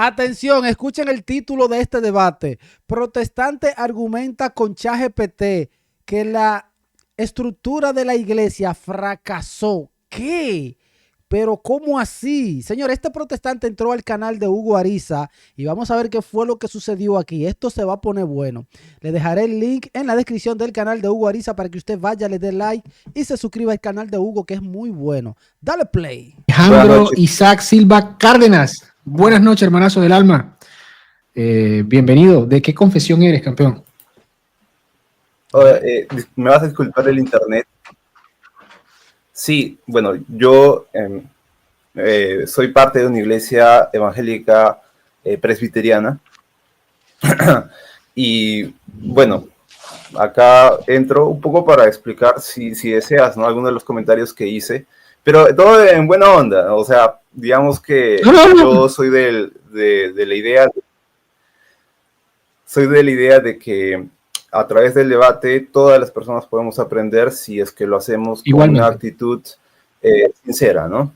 Atención, escuchen el título de este debate. Protestante argumenta con ChatGPT que la estructura de la iglesia fracasó. ¿Qué? Pero ¿cómo así? Señor, este protestante entró al canal de Hugo Ariza y vamos a ver qué fue lo que sucedió aquí. Esto se va a poner bueno. Le dejaré el link en la descripción del canal de Hugo Ariza para que usted vaya, le dé like y se suscriba al canal de Hugo, que es muy bueno. Dale play. Alejandro Isaac Silva Cárdenas. Buenas noches, hermanazo del alma. Bienvenido. ¿De qué confesión eres, campeón? Me vas a disculpar el internet. Sí, bueno, yo soy parte de una iglesia evangélica presbiteriana. Y bueno, acá entro un poco para explicar, si deseas, ¿no?, algunos de los comentarios que hice, pero todo en buena onda. O sea, digamos que yo soy de la idea de que a través del debate todas las personas podemos aprender si es que lo hacemos con una actitud sincera, ¿no?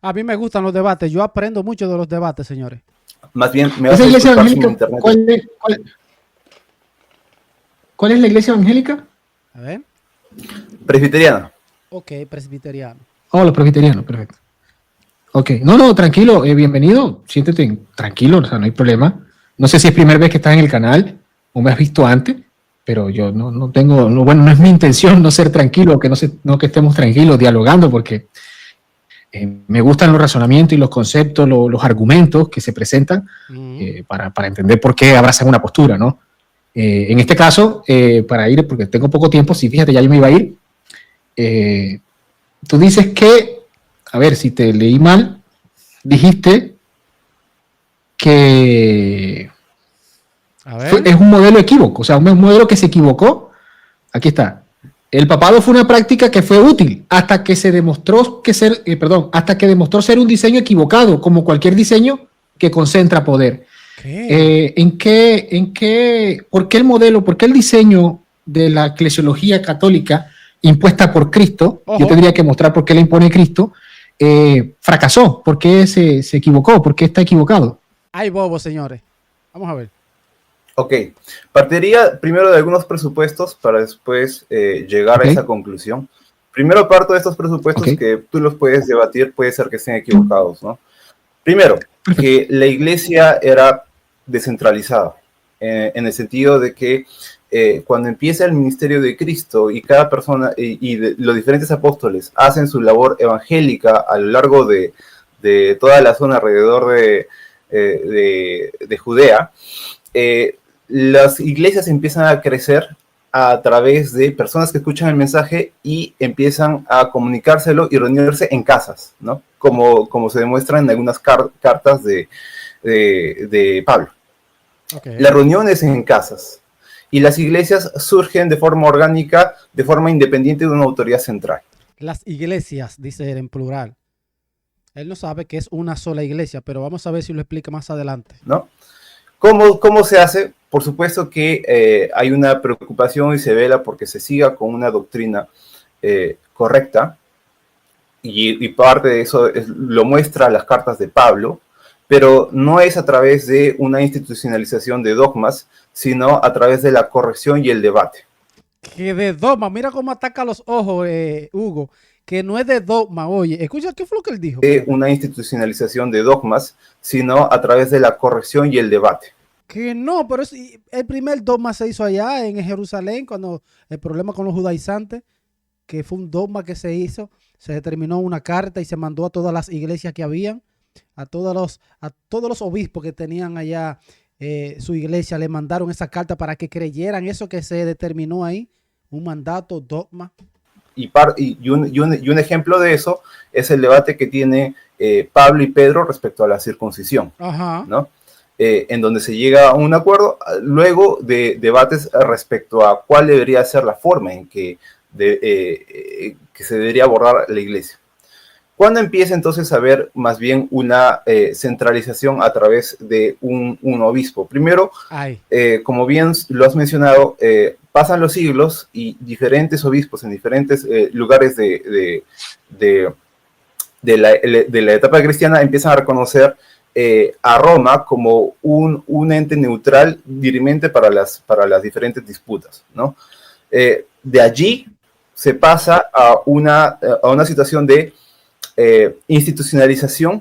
A mí me gustan los debates, yo aprendo mucho de los debates, señores. Más bien, me vas a disculpar si mi internet... ¿Cuál es la iglesia evangélica? A ver. Presbiteriana. Ok, presbiteriano. Oh, los presbiterianos, perfecto. Ok, no, tranquilo, bienvenido, siéntete tranquilo, o sea, no hay problema. No sé si es primera vez que estás en el canal o me has visto antes, pero yo no tengo, bueno, no es mi intención no ser tranquilo, que estemos tranquilos dialogando, porque me gustan los razonamientos y los conceptos, los argumentos que se presentan para entender por qué abrazan una postura, ¿no? En este caso, para ir, porque tengo poco tiempo, sí, fíjate, ya yo me iba a ir. Tú dices que, a ver, si te leí mal, dijiste que es un modelo equívoco, o sea, un modelo que se equivocó. Aquí está. El papado fue una práctica que fue útil hasta que demostró ser un diseño equivocado, como cualquier diseño que concentra poder. ¿Por qué el modelo, por qué el diseño de la eclesiología católica impuesta por Cristo, yo tendría que mostrar por qué la impone Cristo, fracasó? ¿Por qué se equivocó? ¿Por qué está equivocado? Ay, bobo, señores. Vamos a ver. Ok, partiría primero de algunos presupuestos para después llegar a esa conclusión. Primero parto de estos presupuestos que tú los puedes debatir, puede ser que estén equivocados, ¿no? Primero, que la iglesia era descentralizada, en el sentido de que cuando empieza el ministerio de Cristo y cada persona y los diferentes apóstoles hacen su labor evangélica a lo largo de toda la zona alrededor de Judea, las iglesias empiezan a crecer a través de personas que escuchan el mensaje y empiezan a comunicárselo y reunirse en casas, ¿no? Como se demuestra en algunas cartas de Pablo. Las reuniones en casas y las iglesias surgen de forma orgánica, de forma independiente de una autoridad central. Las iglesias, dice él en plural. Él no sabe que es una sola iglesia, pero vamos a ver si lo explica más adelante, ¿no? ¿Cómo se hace? Por supuesto que hay una preocupación y se vela porque se siga con una doctrina correcta, y parte de eso lo muestra las cartas de Pablo, pero no es a través de una institucionalización de dogmas, sino a través de la corrección y el debate. Que de dogma, mira cómo ataca los ojos, Hugo, que no es de dogma. Oye, escucha, ¿qué fue lo que él dijo? Una institucionalización de dogmas, sino a través de la corrección y el debate. Que no, pero el primer dogma se hizo allá en Jerusalén, cuando el problema con los judaizantes, que fue un dogma que se hizo, se determinó una carta y se mandó a todas las iglesias que habían, a todos los obispos que tenían allá su iglesia, le mandaron esa carta para que creyeran eso que se determinó ahí, un mandato, dogma. Y un ejemplo de eso es el debate que tiene Pablo y Pedro respecto a la circuncisión, ¿no? En donde se llega a un acuerdo luego de debates respecto a cuál debería ser la forma en que se debería abordar la iglesia. ¿Cuándo empieza entonces a haber más bien una centralización a través de un obispo? Primero, como bien lo has mencionado, pasan los siglos y diferentes obispos en diferentes lugares de la etapa cristiana empiezan a reconocer a Roma como un ente neutral dirimente para las diferentes disputas, ¿no? De allí se pasa a una situación de institucionalización,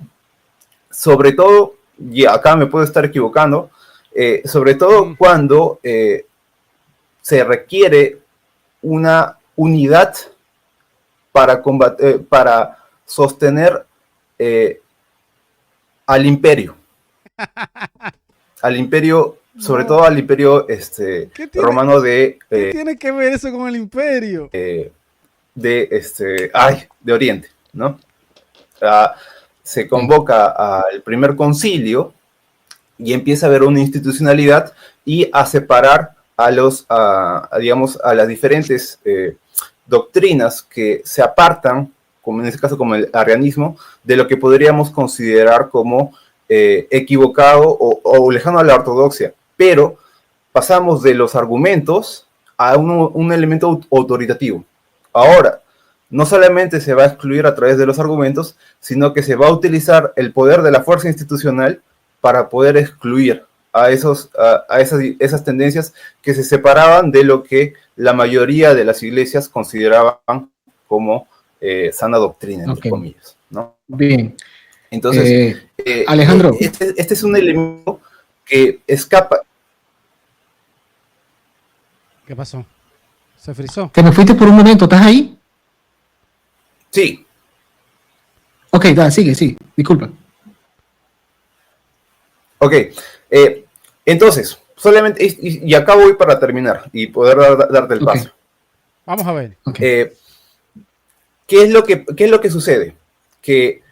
sobre todo, y acá me puedo estar equivocando, sobre todo cuando se requiere una unidad para sostener al imperio, sobre todo al imperio romano ¿Qué tiene que ver eso con el imperio? De Oriente, ¿no? Se convoca al primer concilio y empieza a haber una institucionalidad y a separar a las diferentes doctrinas que se apartan, como en este caso como el arrianismo, de lo que podríamos considerar como equivocado o lejano a la ortodoxia. Pero pasamos de los argumentos a un elemento autoritativo. Ahora, no solamente se va a excluir a través de los argumentos, sino que se va a utilizar el poder de la fuerza institucional para poder excluir a esas tendencias que se separaban de lo que la mayoría de las iglesias consideraban como sana doctrina, entre comillas, ¿no? Bien. Entonces, Alejandro. Este es un elemento que escapa. ¿Qué pasó? ¿Se frizó? Te me fuiste por un momento, ¿estás ahí? Sí. Ok, sigue, disculpa. Ok, entonces, solamente, y acá voy para terminar y poder darte el paso. Vamos a ver. ¿Qué es lo que sucede? Que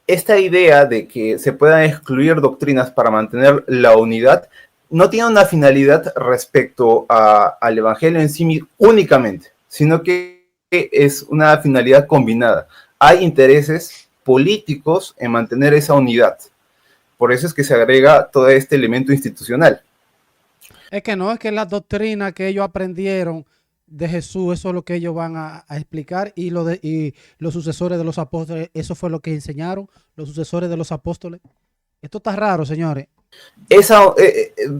esta idea de que se puedan excluir doctrinas para mantener la unidad no tiene una finalidad respecto al evangelio en sí únicamente, sino que es una finalidad combinada. Hay intereses políticos en mantener esa unidad. Por eso es que se agrega todo este elemento institucional. Es que no, es que la doctrina que ellos aprendieron de Jesús, eso es lo que ellos van a explicar, y los sucesores de los apóstoles, eso fue lo que enseñaron los sucesores de los apóstoles. Esto está raro, señores.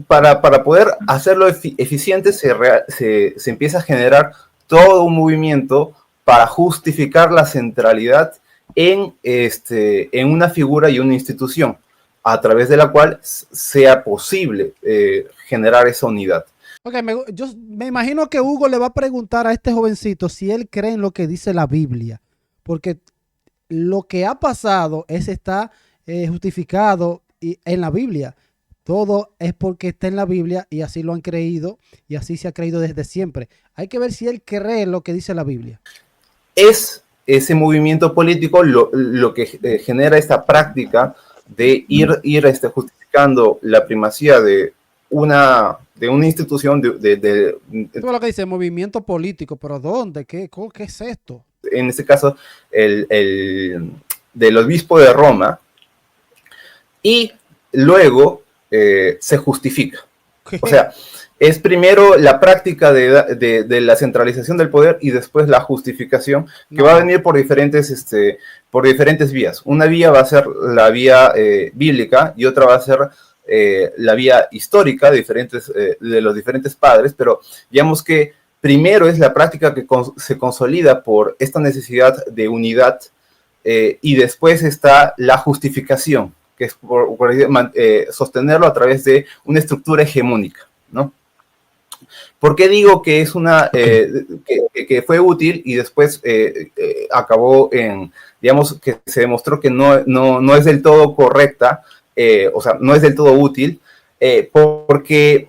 Para poder hacerlo eficiente se empieza a generar todo un movimiento para justificar la centralidad en una figura y una institución, a través de la cual sea posible generar esa unidad. Ok, yo me imagino que Hugo le va a preguntar a este jovencito si él cree en lo que dice la Biblia, porque lo que ha pasado está justificado en la Biblia. Todo es porque está en la Biblia y así lo han creído y así se ha creído desde siempre. Hay que ver si él cree en lo que dice la Biblia. Es ese movimiento político lo que genera esta práctica de ir justificando la primacía de una institución Todo lo que dice movimiento político, pero ¿dónde? ¿Qué es esto? En este caso, del obispo de Roma, y luego se justifica. ¿Qué? O sea, es primero la práctica de la centralización del poder y después la justificación, que va a venir por diferentes vías. Una vía va a ser la vía bíblica y otra va a ser la vía histórica de los diferentes padres, pero digamos que primero es la práctica que se consolida por esta necesidad de unidad y después está la justificación, que es sostenerlo a través de una estructura hegemónica, ¿no? ¿Por qué digo que es que fue útil y después acabó digamos, que se demostró que no es del todo correcta, o sea, no es del todo útil, porque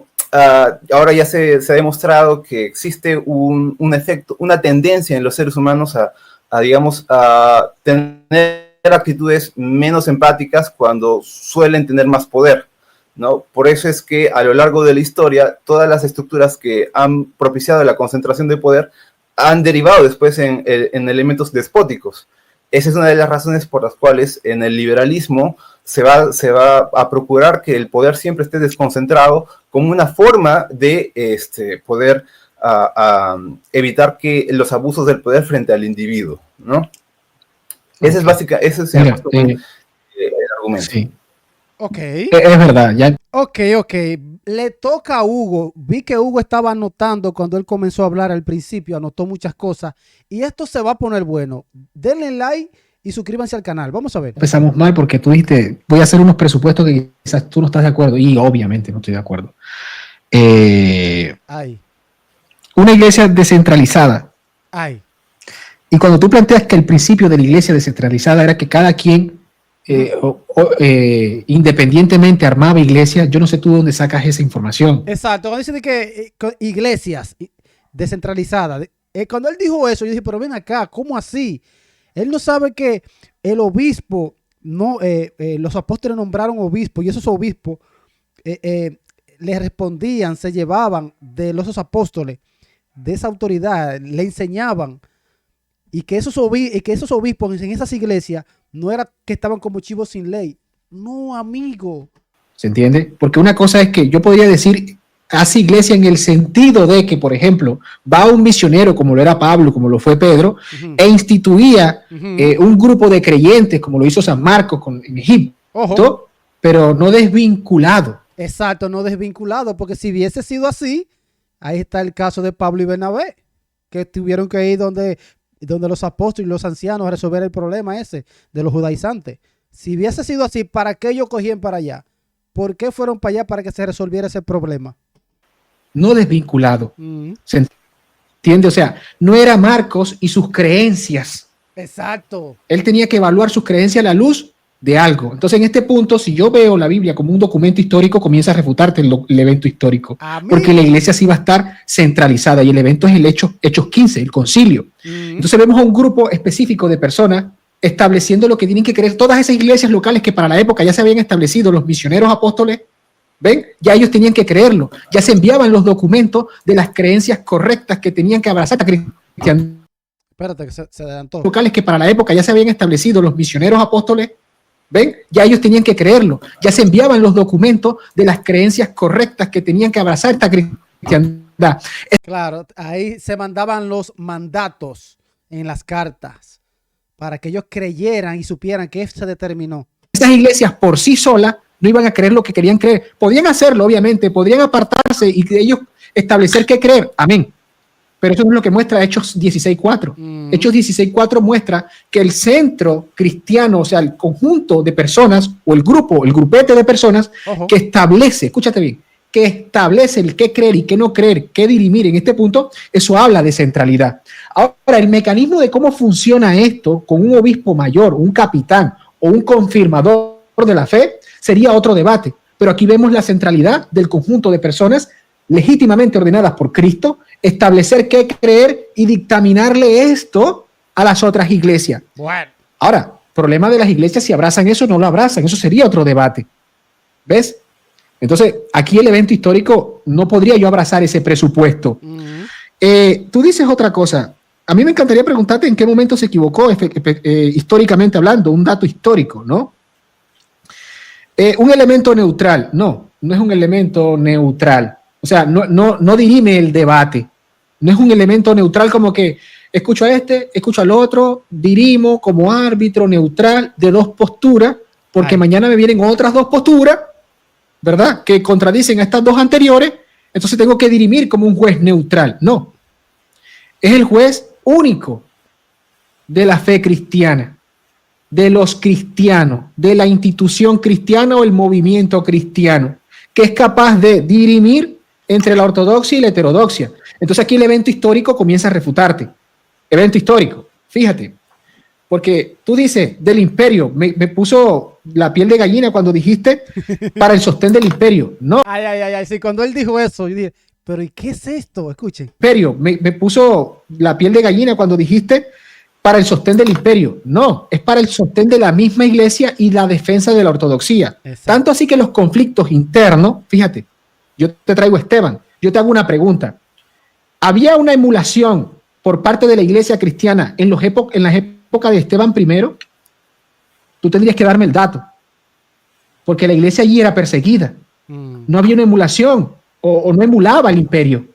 ahora ya se ha demostrado que existe un efecto, una tendencia en los seres humanos a tener actitudes menos empáticas cuando suelen tener más poder, ¿no? Por eso es que a lo largo de la historia, todas las estructuras que han propiciado la concentración de poder han derivado después en elementos despóticos. Esa es una de las razones por las cuales en el liberalismo se va a procurar que el poder siempre esté desconcentrado como una forma de poder evitar que los abusos del poder frente al individuo, ¿no? Ese es el argumento. Sí. Ok. Es verdad, ya. Ok. Le toca a Hugo. Vi que Hugo estaba anotando cuando él comenzó a hablar al principio, anotó muchas cosas. Y esto se va a poner bueno. Denle like y suscríbanse al canal. Vamos a ver. Empezamos mal porque tú dijiste, voy a hacer unos presupuestos que quizás tú no estás de acuerdo. Y obviamente no estoy de acuerdo. Una iglesia descentralizada. Y cuando tú planteas que el principio de la iglesia descentralizada era que cada quien independientemente armaba iglesias, yo no sé tú dónde sacas esa información. Exacto, cuando dice que iglesias descentralizadas, cuando él dijo eso, yo dije, pero ven acá, ¿cómo así? Él no sabe que el obispo, los apóstoles nombraron obispos y esos obispos le respondían, se llevaban de los apóstoles, de esa autoridad, le enseñaban, y que esos obispos en esas iglesias no era que estaban como chivos sin ley. No, amigo. ¿Se entiende? Porque una cosa es que yo podría decir, hace iglesia en el sentido de que, por ejemplo, va un misionero como lo era Pablo, como lo fue Pedro, e instituía un grupo de creyentes, como lo hizo San Marcos en Egipto, pero no desvinculado. Exacto, no desvinculado, porque si hubiese sido así, ahí está el caso de Pablo y Bernabé, que tuvieron que ir donde los apóstoles y los ancianos a resolver el problema ese de los judaizantes. Si hubiese sido así, ¿para qué ellos cogían para allá? ¿Por qué fueron para allá para que se resolviera ese problema? No desvinculado. ¿Se entiende? O sea, no era Marcos y sus creencias. Exacto. Él tenía que evaluar sus creencias a la luz de algo. Entonces, en este punto, si yo veo la Biblia como un documento histórico, comienza a refutarte el evento histórico. Porque la iglesia sí va a estar centralizada y el evento es el Hechos 15, el concilio. Entonces vemos a un grupo específico de personas estableciendo lo que tienen que creer todas esas iglesias locales que para la época ya se habían establecido, los misioneros apóstoles, ¿ven? Ya ellos tenían que creerlo. Ya se enviaban los documentos de las creencias correctas que tenían que abrazar la cristiandad. Espérate, que se adelantó. Locales que para la época ya se habían establecido, los misioneros apóstoles, ¿ven? Ya ellos tenían que creerlo. Ya se enviaban los documentos de las creencias correctas que tenían que abrazar esta cristiandad. Claro, ahí se mandaban los mandatos en las cartas para que ellos creyeran y supieran que se determinó. Esas iglesias por sí solas no iban a creer lo que querían creer. Podían hacerlo, obviamente, podrían apartarse y de ellos establecer qué creer. Amén. Pero eso no es lo que muestra Hechos 16.4. Hechos 16.4 muestra que el centro cristiano, o sea, el conjunto de personas o el grupete de personas que establece, escúchate bien, que establece el qué creer y qué no creer, qué dirimir en este punto, eso habla de centralidad. Ahora, el mecanismo de cómo funciona esto con un obispo mayor, un capitán o un confirmador de la fe sería otro debate. Pero aquí vemos la centralidad del conjunto de personas legítimamente ordenadas por Cristo, establecer qué creer y dictaminarle esto a las otras iglesias. Bueno. Ahora, problema de las iglesias si abrazan eso o no lo abrazan, eso sería otro debate. ¿Ves? Entonces, aquí el evento histórico no podría yo abrazar ese presupuesto. Tú dices otra cosa. A mí me encantaría preguntarte en qué momento se equivocó históricamente hablando, un dato histórico, ¿no? Un elemento neutral. No es un elemento neutral. O sea, no dirime el debate. No es un elemento neutral como que escucho a este, escucho al otro, dirimo como árbitro neutral de dos posturas, porque mañana me vienen otras dos posturas, ¿verdad? Que contradicen a estas dos anteriores, entonces tengo que dirimir como un juez neutral. No. Es el juez único de la fe cristiana, de los cristianos, de la institución cristiana o el movimiento cristiano, que es capaz de dirimir entre la ortodoxia y la heterodoxia. Entonces aquí el evento histórico comienza a refutarte. Evento histórico, fíjate, porque tú dices del imperio, me puso la piel de gallina cuando dijiste para el sostén del imperio. No. Sí, cuando él dijo eso, yo dije, pero ¿y qué es esto? Escuchen. Imperio, me puso la piel de gallina cuando dijiste para el sostén del imperio. No, es para el sostén de la misma iglesia y la defensa de la ortodoxia. Exacto. Tanto así que los conflictos internos, fíjate, yo te traigo Esteban, yo te hago una pregunta. ¿Había una emulación por parte de la iglesia cristiana en las épocas de Esteban I? Tú tendrías que darme el dato, porque la iglesia allí era perseguida. No había una emulación o no emulaba el imperio.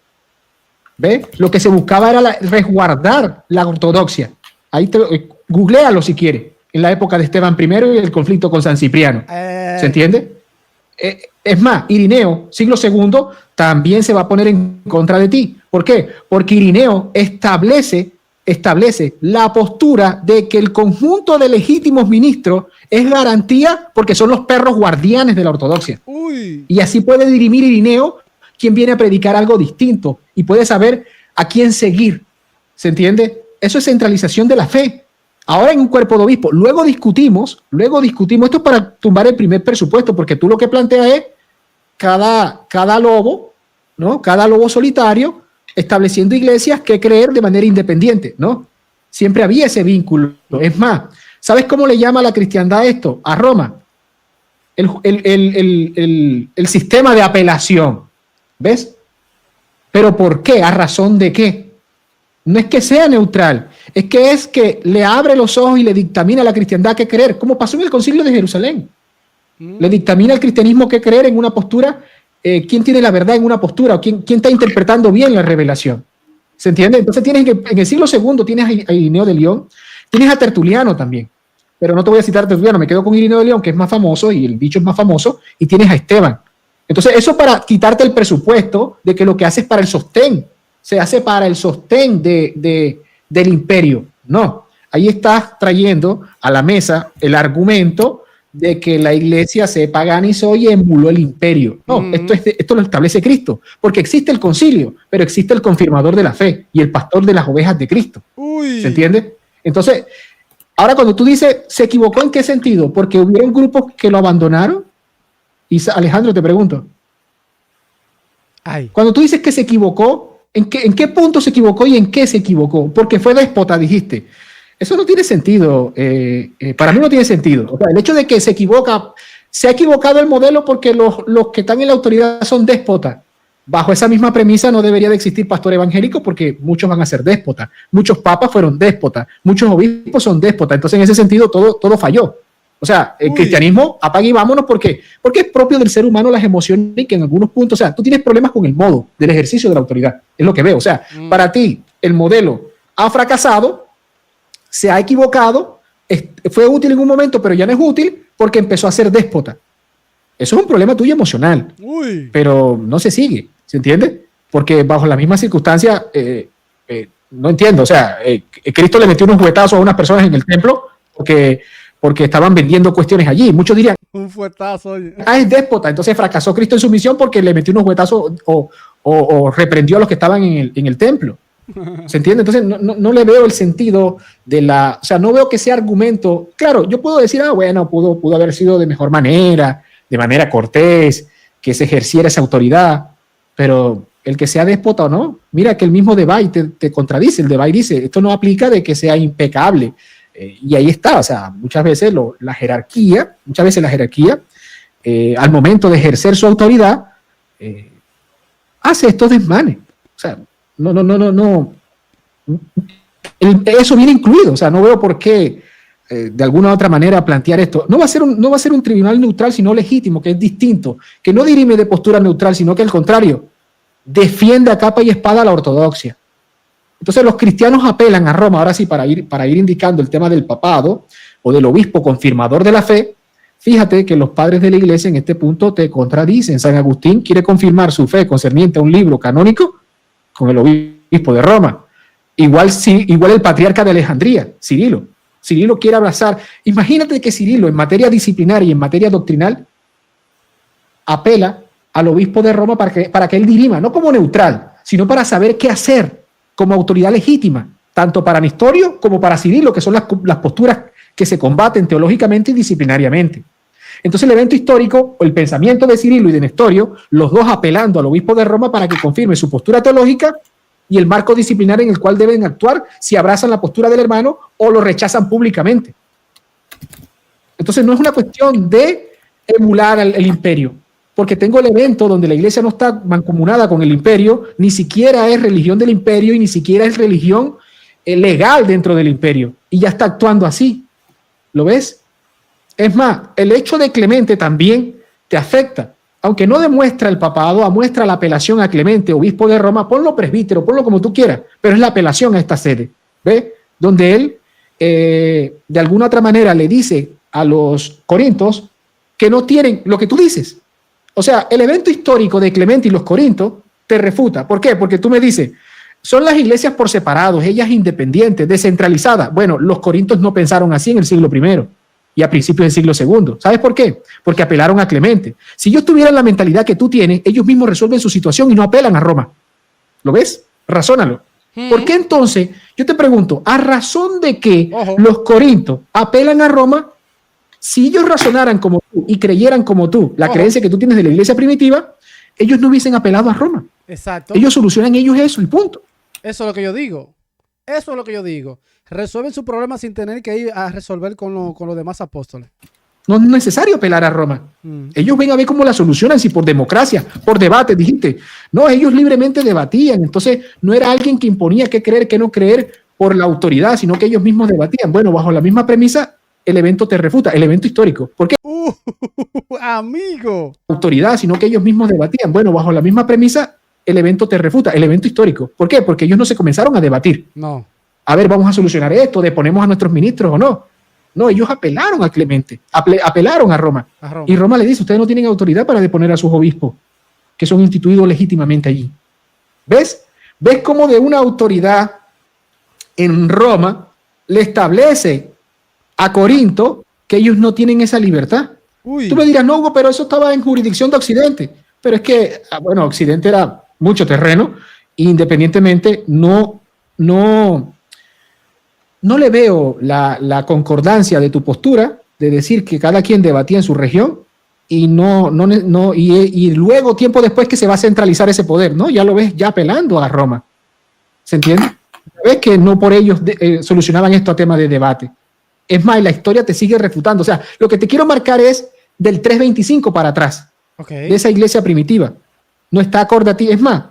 ¿Ves? Lo que se buscaba era resguardar la ortodoxia. Ahí googléalo si quieres, en la época de Esteban I y el conflicto con San Cipriano. ¿Se entiende? Es más, Irineo, siglo II, también se va a poner en contra de ti. ¿Por qué? Porque Irineo establece la postura de que el conjunto de legítimos ministros es garantía porque son los perros guardianes de la ortodoxia. Uy. Y así puede dirimir Irineo quien viene a predicar algo distinto y puede saber a quién seguir. ¿Se entiende? Eso es centralización de la fe. Ahora en un cuerpo de obispo. Luego discutimos, esto es para tumbar el primer presupuesto, porque tú lo que planteas es cada lobo, ¿no? Cada lobo solitario estableciendo iglesias que creer de manera independiente, ¿no? Siempre había ese vínculo. Es más, ¿sabes cómo le llama la cristiandad esto? A Roma. El sistema de apelación. ¿Ves? ¿Pero por qué? ¿A razón de qué? No es que sea neutral, es que le abre los ojos y le dictamina a la cristiandad qué creer, como pasó en el Concilio de Jerusalén. Le dictamina al cristianismo qué creer en una postura, quién tiene la verdad en una postura, o quién está interpretando bien la revelación. ¿Se entiende? Entonces tienes en el siglo II tienes a Irineo de León, tienes a Tertuliano también, pero no te voy a citar a Tertuliano, me quedo con Irineo de León, que es más famoso y el dicho es más famoso, y tienes a Esteban. Entonces eso para quitarte el presupuesto de que lo que hace es para el sostén, se hace para el sostén del imperio. No, ahí estás trayendo a la mesa el argumento de que la iglesia se paganizó y emuló el imperio. No, esto lo establece Cristo, porque existe el concilio, pero existe el confirmador de la fe y el pastor de las ovejas de Cristo. Uy. ¿Se entiende? Entonces, ahora cuando tú dices, ¿se equivocó en qué sentido? Porque hubieron grupos que lo abandonaron. Y Alejandro, te pregunto, cuando tú dices que se equivocó, ¿en qué punto se equivocó y en qué se equivocó? Porque fue déspota, dijiste. Eso no tiene sentido. Para mí no tiene sentido. O sea, el hecho de que se ha equivocado el modelo porque los que están en la autoridad son déspotas. Bajo esa misma premisa no debería de existir pastor evangélico porque muchos van a ser déspotas. Muchos papas fueron déspotas. Muchos obispos son déspotas. Entonces, en ese sentido, todo falló. O sea, el cristianismo apague y vámonos porque es propio del ser humano las emociones y que en algunos puntos, o sea, tú tienes problemas con el modo del ejercicio de la autoridad. Es lo que veo. O sea, para ti el modelo ha fracasado, se ha equivocado, fue útil en un momento, pero ya no es útil porque empezó a ser déspota. Eso es un problema tuyo emocional, pero no se sigue, ¿se entiende? Porque bajo la misma circunstancia, no entiendo, o sea, Cristo le metió unos juguetazos a unas personas en el templo porque estaban vendiendo cuestiones allí. Muchos dirían, un fuetazo. Es déspota, entonces fracasó Cristo en su misión porque le metió unos juguetazos o reprendió a los que estaban en el templo. ¿Se entiende? Entonces no le veo el sentido o sea, no veo que ese argumento, claro, yo puedo decir, bueno, pudo haber sido de mejor manera, de manera cortés, que se ejerciera esa autoridad, pero el que sea déspota o no, mira que el mismo Debay te contradice, el Debay dice, esto no aplica de que sea impecable, y ahí está, o sea, muchas veces la jerarquía, al momento de ejercer su autoridad, hace estos desmanes, o sea, no. Eso viene incluido, o sea, no veo por qué de alguna u otra manera plantear esto. No va a ser un tribunal neutral, sino legítimo, que es distinto, que no dirime de postura neutral, sino que al contrario, defiende a capa y espada la ortodoxia. Entonces los cristianos apelan a Roma, ahora sí, para ir indicando el tema del papado o del obispo confirmador de la fe. Fíjate que los padres de la iglesia en este punto te contradicen. San Agustín quiere confirmar su fe concerniente a un libro canónico con el obispo de Roma. Igual el patriarca de Alejandría, Cirilo. Cirilo quiere abrazar. Imagínate que Cirilo en materia disciplinaria y en materia doctrinal apela al obispo de Roma para que él dirima, no como neutral, sino para saber qué hacer como autoridad legítima, tanto para Nestorio como para Cirilo, que son las posturas que se combaten teológicamente y disciplinariamente. Entonces el evento histórico, o el pensamiento de Cirilo y de Nestorio, los dos apelando al obispo de Roma para que confirme su postura teológica y el marco disciplinario en el cual deben actuar si abrazan la postura del hermano o lo rechazan públicamente. Entonces no es una cuestión de emular el imperio, porque tengo el evento donde la iglesia no está mancomunada con el imperio, ni siquiera es religión del imperio y ni siquiera es religión legal dentro del imperio, y ya está actuando así. ¿Lo ves? Es más, el hecho de Clemente también te afecta. Aunque no demuestra el papado, muestra la apelación a Clemente, obispo de Roma, ponlo presbítero, ponlo como tú quieras, pero es la apelación a esta sede, ¿ves? Donde él, de alguna otra manera, le dice a los corintios que no tienen lo que tú dices. O sea, el evento histórico de Clemente y los Corintios te refuta. ¿Por qué? Porque tú me dices, son las iglesias por separados, ellas independientes, descentralizadas. Bueno, los corintios no pensaron así en el siglo I y a principios del siglo II. ¿Sabes por qué? Porque apelaron a Clemente. Si ellos tuvieran la mentalidad que tú tienes, ellos mismos resuelven su situación y no apelan a Roma. ¿Lo ves? Razónalo. ¿Por qué entonces, yo te pregunto, a razón de que los corintios apelan a Roma, si ellos razonaran como tú y creyeran como tú la creencia que tú tienes de la iglesia primitiva, ellos no hubiesen apelado a Roma. Exacto. Ellos solucionan ellos eso y punto. Eso es lo que yo digo. Eso es lo que yo digo. Resuelven su problema sin tener que ir a resolver con los demás apóstoles. No es necesario apelar a Roma. Ellos ven a ver cómo la solucionan, si por democracia, por debate, dijiste. No, ellos libremente debatían. Entonces, no era alguien que imponía qué creer, qué no creer por la autoridad, sino que ellos mismos debatían. Bueno, bajo la misma premisa, el evento te refuta, el evento histórico. ¿Por qué? Amigo. Autoridad, sino que ellos mismos debatían. Bueno, bajo la misma premisa, el evento te refuta, el evento histórico. ¿Por qué? Porque ellos no se comenzaron a debatir. No. A ver, vamos a solucionar esto, deponemos a nuestros ministros o no. No, ellos apelaron a Clemente, apelaron a Roma. Y Roma le dice, ustedes no tienen autoridad para deponer a sus obispos, que son instituidos legítimamente allí. ¿Ves? ¿Ves cómo de una autoridad en Roma le establece a Corinto que ellos no tienen esa libertad? Tú me dirás, no, pero eso estaba en jurisdicción de Occidente. Pero es que, bueno, Occidente era mucho terreno, e independientemente no le veo la concordancia de tu postura de decir que cada quien debatía en su región y y luego tiempo después que se va a centralizar ese poder, ¿no? Ya lo ves ya apelando a Roma. ¿Se entiende? Ves que no por ellos solucionaban esto a tema de debate. Es más, la historia te sigue refutando. O sea, lo que te quiero marcar es del 325 para atrás, de esa iglesia primitiva. No está acorde a ti. Es más,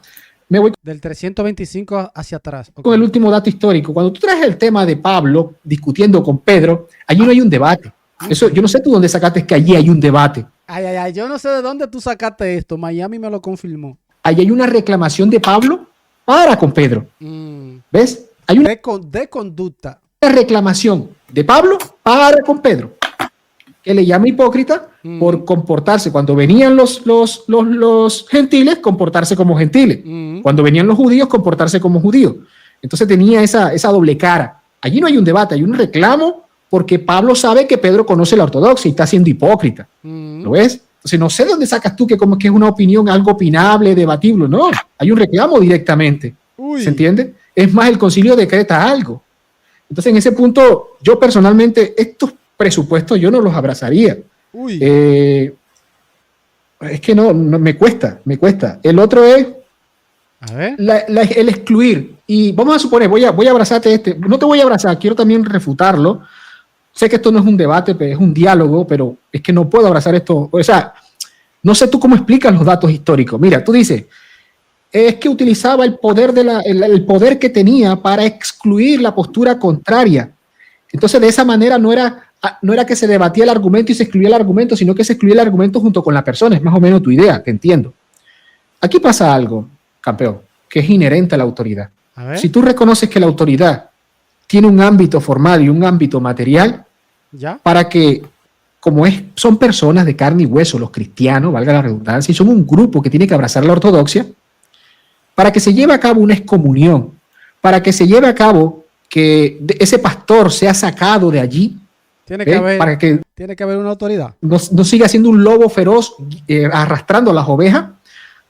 me voy del 325 hacia atrás. Con el último dato histórico. Cuando tú traes el tema de Pablo discutiendo con Pedro, allí no hay un debate. Eso, yo no sé tú dónde sacaste que allí hay un debate. Ay, yo no sé de dónde tú sacaste esto. Miami me lo confirmó. Allí hay una reclamación de Pablo para con Pedro. ¿Ves? Hay una de conducta. Una reclamación de Pablo para con Pedro, que le llama hipócrita por comportarse. Cuando venían los gentiles, comportarse como gentiles. Cuando venían los judíos, comportarse como judíos. Entonces tenía esa doble cara. Allí no hay un debate, hay un reclamo porque Pablo sabe que Pedro conoce la ortodoxia y está siendo hipócrita. ¿Lo ves? Entonces no sé dónde sacas tú que como que es una opinión, algo opinable, debatible. No, hay un reclamo directamente. ¿Se entiende? Es más, el concilio decreta algo. Entonces, en ese punto, yo personalmente, estos presupuestos yo no los abrazaría. Es que no, me cuesta. El otro es a ver. El excluir. Y vamos a suponer, voy a abrazarte este. No te voy a abrazar, quiero también refutarlo. Sé que esto no es un debate, pero es un diálogo, pero es que no puedo abrazar esto. O sea, no sé tú cómo explicas los datos históricos. Mira, tú dices, es que utilizaba el poder el poder que tenía para excluir la postura contraria. Entonces, de esa manera no era que se debatía el argumento y se excluía el argumento, sino que se excluía el argumento junto con la persona. Es más o menos tu idea, te entiendo. Aquí pasa algo, campeón, que es inherente a la autoridad. Si tú reconoces que la autoridad tiene un ámbito formal y un ámbito material, ¿ya? Para que, son personas de carne y hueso, los cristianos, valga la redundancia, y son un grupo que tiene que abrazar la ortodoxia, para que se lleve a cabo una excomunión, para que se lleve a cabo que ese pastor sea sacado de allí, tiene que haber una autoridad. No siga siendo un lobo feroz arrastrando a las ovejas,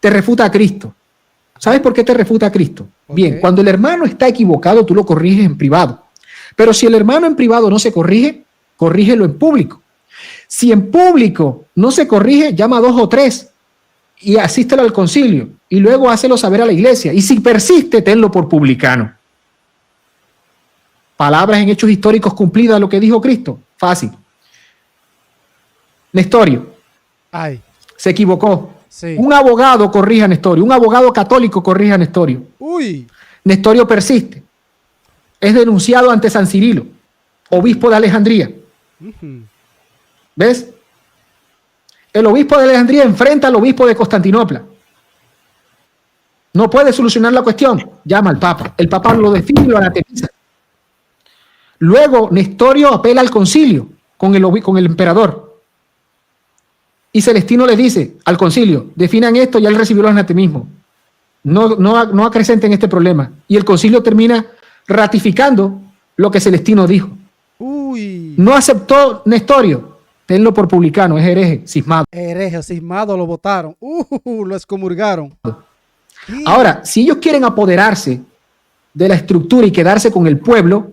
te refuta a Cristo. ¿Sabes por qué te refuta a Cristo? Bien, cuando el hermano está equivocado, tú lo corriges en privado. Pero si el hermano en privado no se corrige, corrígelo en público. Si en público no se corrige, llama a 2 o 3 y asístelo al concilio y luego hácelo saber a la iglesia. Y si persiste, tenlo por publicano. Palabras en hechos históricos cumplidas, lo que dijo Cristo. Fácil. Nestorio. Se equivocó. Sí. Un abogado corrige a Nestorio. Un abogado católico corrige a Nestorio. Nestorio persiste. Es denunciado ante San Cirilo, obispo de Alejandría. ¿Ves? El obispo de Alejandría enfrenta al obispo de Constantinopla. No puede solucionar la cuestión. Llama al Papa. El Papa lo define y lo anatemiza. Luego Nestorio apela al concilio con el emperador. Y Celestino les dice al concilio, definan esto, ya él recibió el anatemismo. No acrecenten este problema. Y el concilio termina ratificando lo que Celestino dijo. Uy. No aceptó Nestorio, tenlo por publicano, es hereje, cismado. Hereje, cismado, lo votaron. Lo excomulgaron. Ahora, si ellos quieren apoderarse de la estructura y quedarse con el pueblo,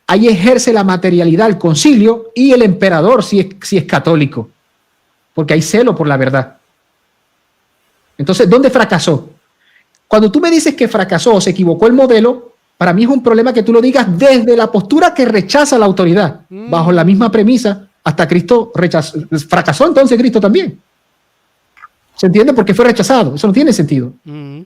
ahí ejerce la materialidad el concilio y el emperador si es católico, porque hay celo por la verdad. Entonces, ¿dónde fracasó? Cuando tú me dices que fracasó o se equivocó el modelo, para mí es un problema que tú lo digas desde la postura que rechaza la autoridad, bajo la misma premisa, hasta Cristo fracasó, entonces Cristo también. ¿Se entiende? Porque fue rechazado. Eso no tiene sentido.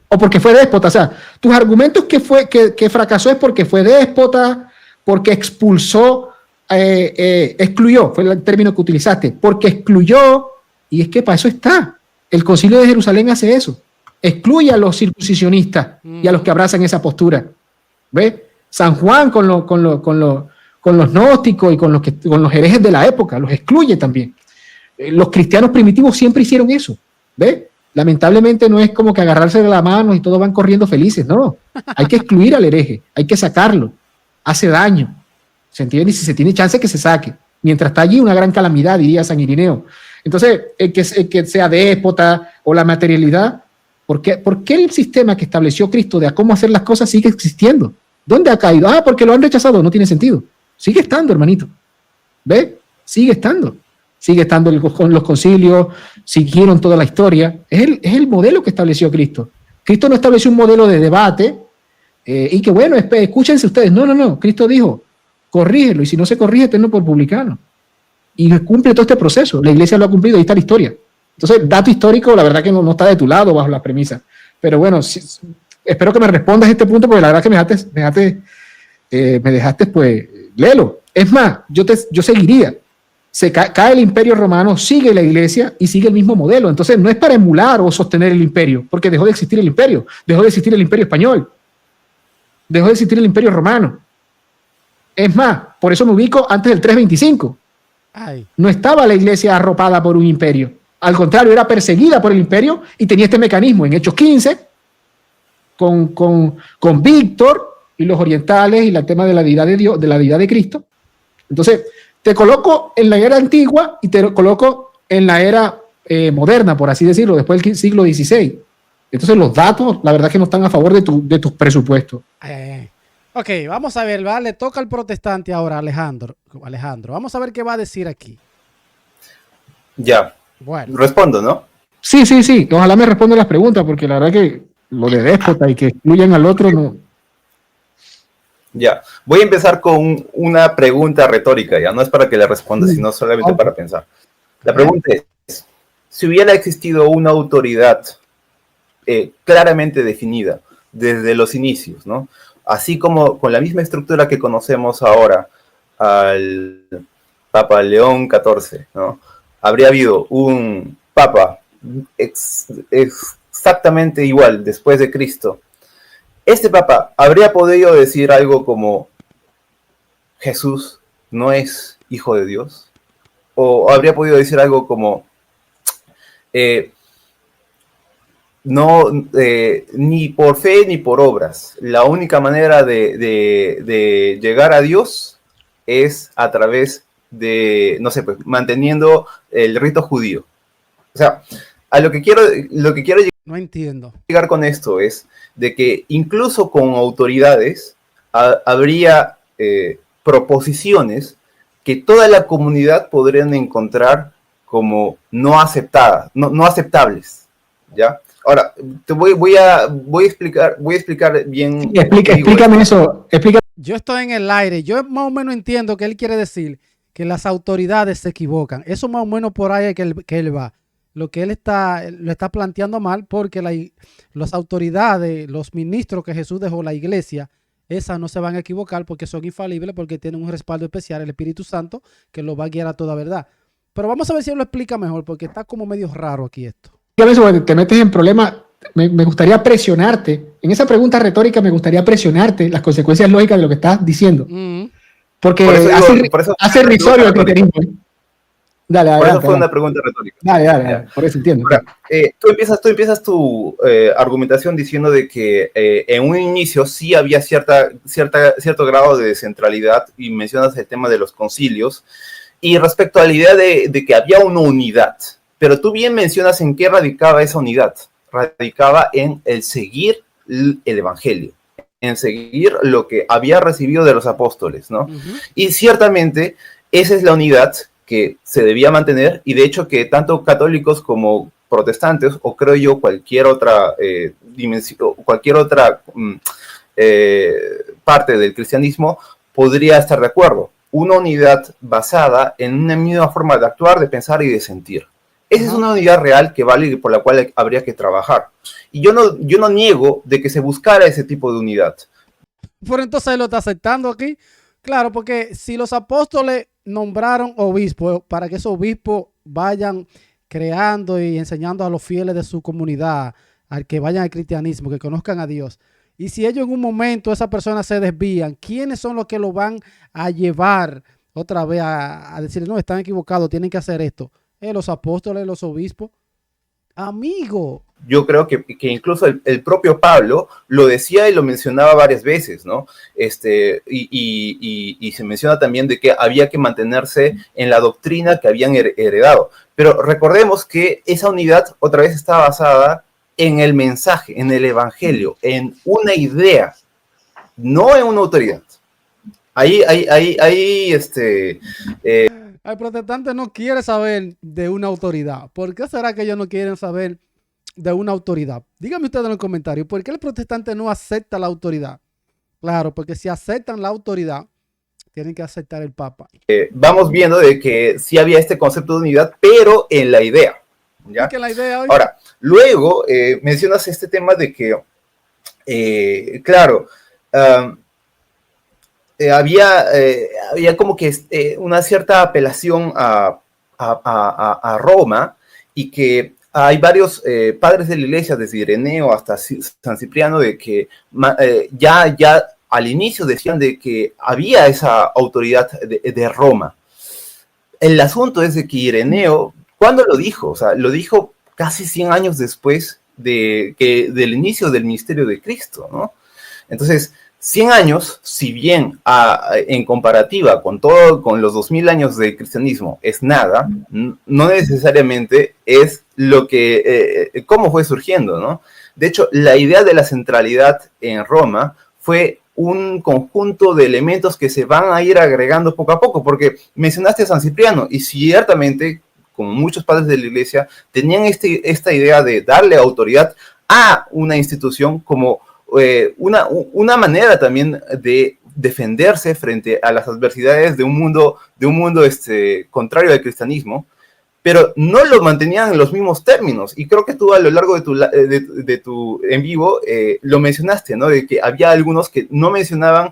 O porque fue déspota. O sea, tus argumentos que fracasó es porque fue déspota, porque expulsó, excluyó, fue el término que utilizaste, porque excluyó, y es que para eso está. El Concilio de Jerusalén hace eso. Excluye a los circuncisionistas y a los que abrazan esa postura. ¿Ves? San Juan con los gnósticos y con los herejes de la época, los excluye también. Los cristianos primitivos siempre hicieron eso. ¿Ves? Lamentablemente no es como que agarrarse de la mano y todos van corriendo felices, no. Hay que excluir al hereje, hay que sacarlo. Hace daño. ¿Se entiende? Y si se tiene chance que se saque. Mientras está allí, una gran calamidad, diría San Irineo. Entonces, el que sea déspota o la materialidad, ¿por qué el sistema que estableció Cristo de a cómo hacer las cosas sigue existiendo? ¿Dónde ha caído? Porque lo han rechazado, no tiene sentido. Sigue estando, hermanito. ¿Ve? Sigue estando. Sigue estando con los concilios, siguieron toda la historia. Es el modelo que estableció Cristo. Cristo no estableció un modelo de debate y que bueno, escúchense ustedes. No. Cristo dijo, corrígelo y si no se corrige, tenlo por publicano. Y cumple todo este proceso. La iglesia lo ha cumplido, ahí está la historia. Entonces, dato histórico, la verdad que no está de tu lado bajo la premisa. Pero bueno, espero que me respondas este punto porque la verdad que me dejaste pues, léelo. Es más, yo seguiría. Cae el imperio romano, sigue la iglesia y sigue el mismo modelo. Entonces no es para emular o sostener el imperio, porque dejó de existir el imperio, dejó de existir el imperio español, dejó de existir el imperio romano. Es más, por eso me ubico antes del 325. No estaba la iglesia arropada por un imperio. Al contrario, era perseguida por el imperio y tenía este mecanismo en Hechos 15 con Víctor y los orientales y el tema de la deidad de Dios, de la deidad de Cristo. Entonces, te coloco en la era antigua y te coloco en la era moderna, por así decirlo, después del siglo XVI. Entonces los datos, la verdad es que no están a favor de tus presupuestos. Ok, vamos a ver, le toca al protestante ahora, Alejandro. Vamos a ver qué va a decir aquí. Ya, bueno. Respondo, ¿no? Sí. Ojalá me respondan las preguntas, porque la verdad que lo de déspota y que excluyan al otro no... Ya, voy a empezar con una pregunta retórica, ya no es para que le responda, sino solamente para pensar. La pregunta es, si hubiera existido una autoridad claramente definida desde los inicios, ¿no? Así como con la misma estructura que conocemos ahora al Papa León XIV, ¿no? Habría habido un Papa exactamente igual después de Cristo. Este Papa habría podido decir algo como Jesús no es hijo de Dios, o habría podido decir algo como ni por fe ni por obras. La única manera de llegar a Dios es a través de, no sé, pues, manteniendo el rito judío. O sea, a lo que quiero no entiendo. Llegar con esto es de que incluso con autoridades habría proposiciones que toda la comunidad podrían encontrar como no aceptadas, no aceptables, ¿ya? Ahora, te voy a explicar bien. Sí, explícame eso. Yo estoy en el aire. Yo más o menos entiendo que él quiere decir que las autoridades se equivocan. Eso más o menos por ahí es que él va. Lo que él lo está planteando mal porque las autoridades, los ministros que Jesús dejó, la iglesia, esas no se van a equivocar porque son infalibles, porque tienen un respaldo especial, el Espíritu Santo, que los va a guiar a toda verdad. Pero vamos a ver si él lo explica mejor porque está como medio raro aquí esto. Te metes en problemas. Me gustaría presionarte. En esa pregunta retórica me gustaría presionarte las consecuencias lógicas de lo que estás diciendo. Porque hace risorio el cristianismo. Dale, por eso fue una pregunta retórica. Dale, por eso entiendo. Ahora, tú empiezas tu argumentación diciendo de que en un inicio sí había cierto grado de descentralidad y mencionas el tema de los concilios y respecto a la idea de que había una unidad, pero tú bien mencionas en qué radicaba esa unidad. Radicaba en el seguir el evangelio, en seguir lo que había recibido de los apóstoles, ¿no? Y ciertamente esa es la unidad que se debía mantener y de hecho que tanto católicos como protestantes, o creo yo cualquier otra dimensión, cualquier otra parte del cristianismo podría estar de acuerdo. Una unidad basada en una misma forma de actuar, de pensar y de sentir. Esa es una unidad real que vale y por la cual habría que trabajar. Y yo no niego de que se buscara ese tipo de unidad. Pero entonces él lo está aceptando aquí. Claro, porque si los apóstoles nombraron obispos para que esos obispos vayan creando y enseñando a los fieles de su comunidad, al que vayan al cristianismo, que conozcan a Dios. Y si ellos en un momento, esas personas se desvían, ¿quiénes son los que lo van a llevar otra vez a decir, no, están equivocados, tienen que hacer esto? Los apóstoles, los obispos. Amigo. Yo creo que incluso el propio Pablo lo decía y lo mencionaba varias veces, ¿no? Y se menciona también de que había que mantenerse en la doctrina que habían heredado. Pero recordemos que esa unidad otra vez está basada en el mensaje, en el evangelio, en una idea, no en una autoridad. El protestante no quiere saber de una autoridad. ¿Por qué será que ellos no quieren saber de una autoridad? Díganme ustedes en los comentarios, ¿por qué el protestante no acepta la autoridad? Claro, porque si aceptan la autoridad, tienen que aceptar el Papa. Vamos viendo de que sí había este concepto de unidad, pero en la idea. ¿Ya? Que la idea hoy... Ahora, luego mencionas este tema de que, claro, había como que una cierta apelación a Roma y que hay varios padres de la iglesia, desde Ireneo hasta San Cipriano, de que ya al inicio decían de que había esa autoridad de Roma. El asunto es de que Ireneo, ¿cuándo lo dijo? O sea, lo dijo casi 100 años después del inicio del ministerio de Cristo, ¿no? Entonces, 100 años, si bien en comparativa con los 2000 años de cristianismo es nada, no necesariamente es lo que, cómo fue surgiendo, ¿no? De hecho, la idea de la centralidad en Roma fue un conjunto de elementos que se van a ir agregando poco a poco, porque mencionaste a San Cipriano, y ciertamente, como muchos padres de la iglesia, tenían esta idea de darle autoridad a una institución como una manera también de defenderse frente a las adversidades de un mundo contrario al cristianismo, pero no lo mantenían en los mismos términos. Y creo que tú a lo largo de tu en vivo lo mencionaste, ¿no? De que había algunos que no mencionaban,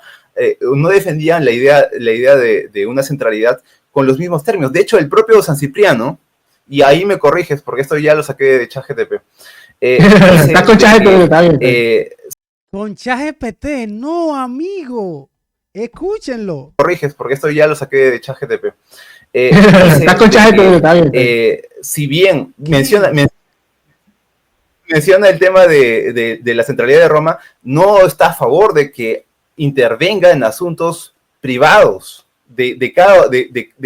no defendían la idea de una centralidad con los mismos términos. De hecho, el propio San Cipriano, y ahí me corriges porque esto ya lo saqué de ChatGPT. Está con ChatGPT, está bien. Con ChatGPT, no, amigo. Escúchenlo. Corriges porque esto ya lo saqué de ChatGPT. Está con ChatGPT, está bien. Si bien menciona el tema de la centralidad de Roma, no está a favor de que intervenga en asuntos privados de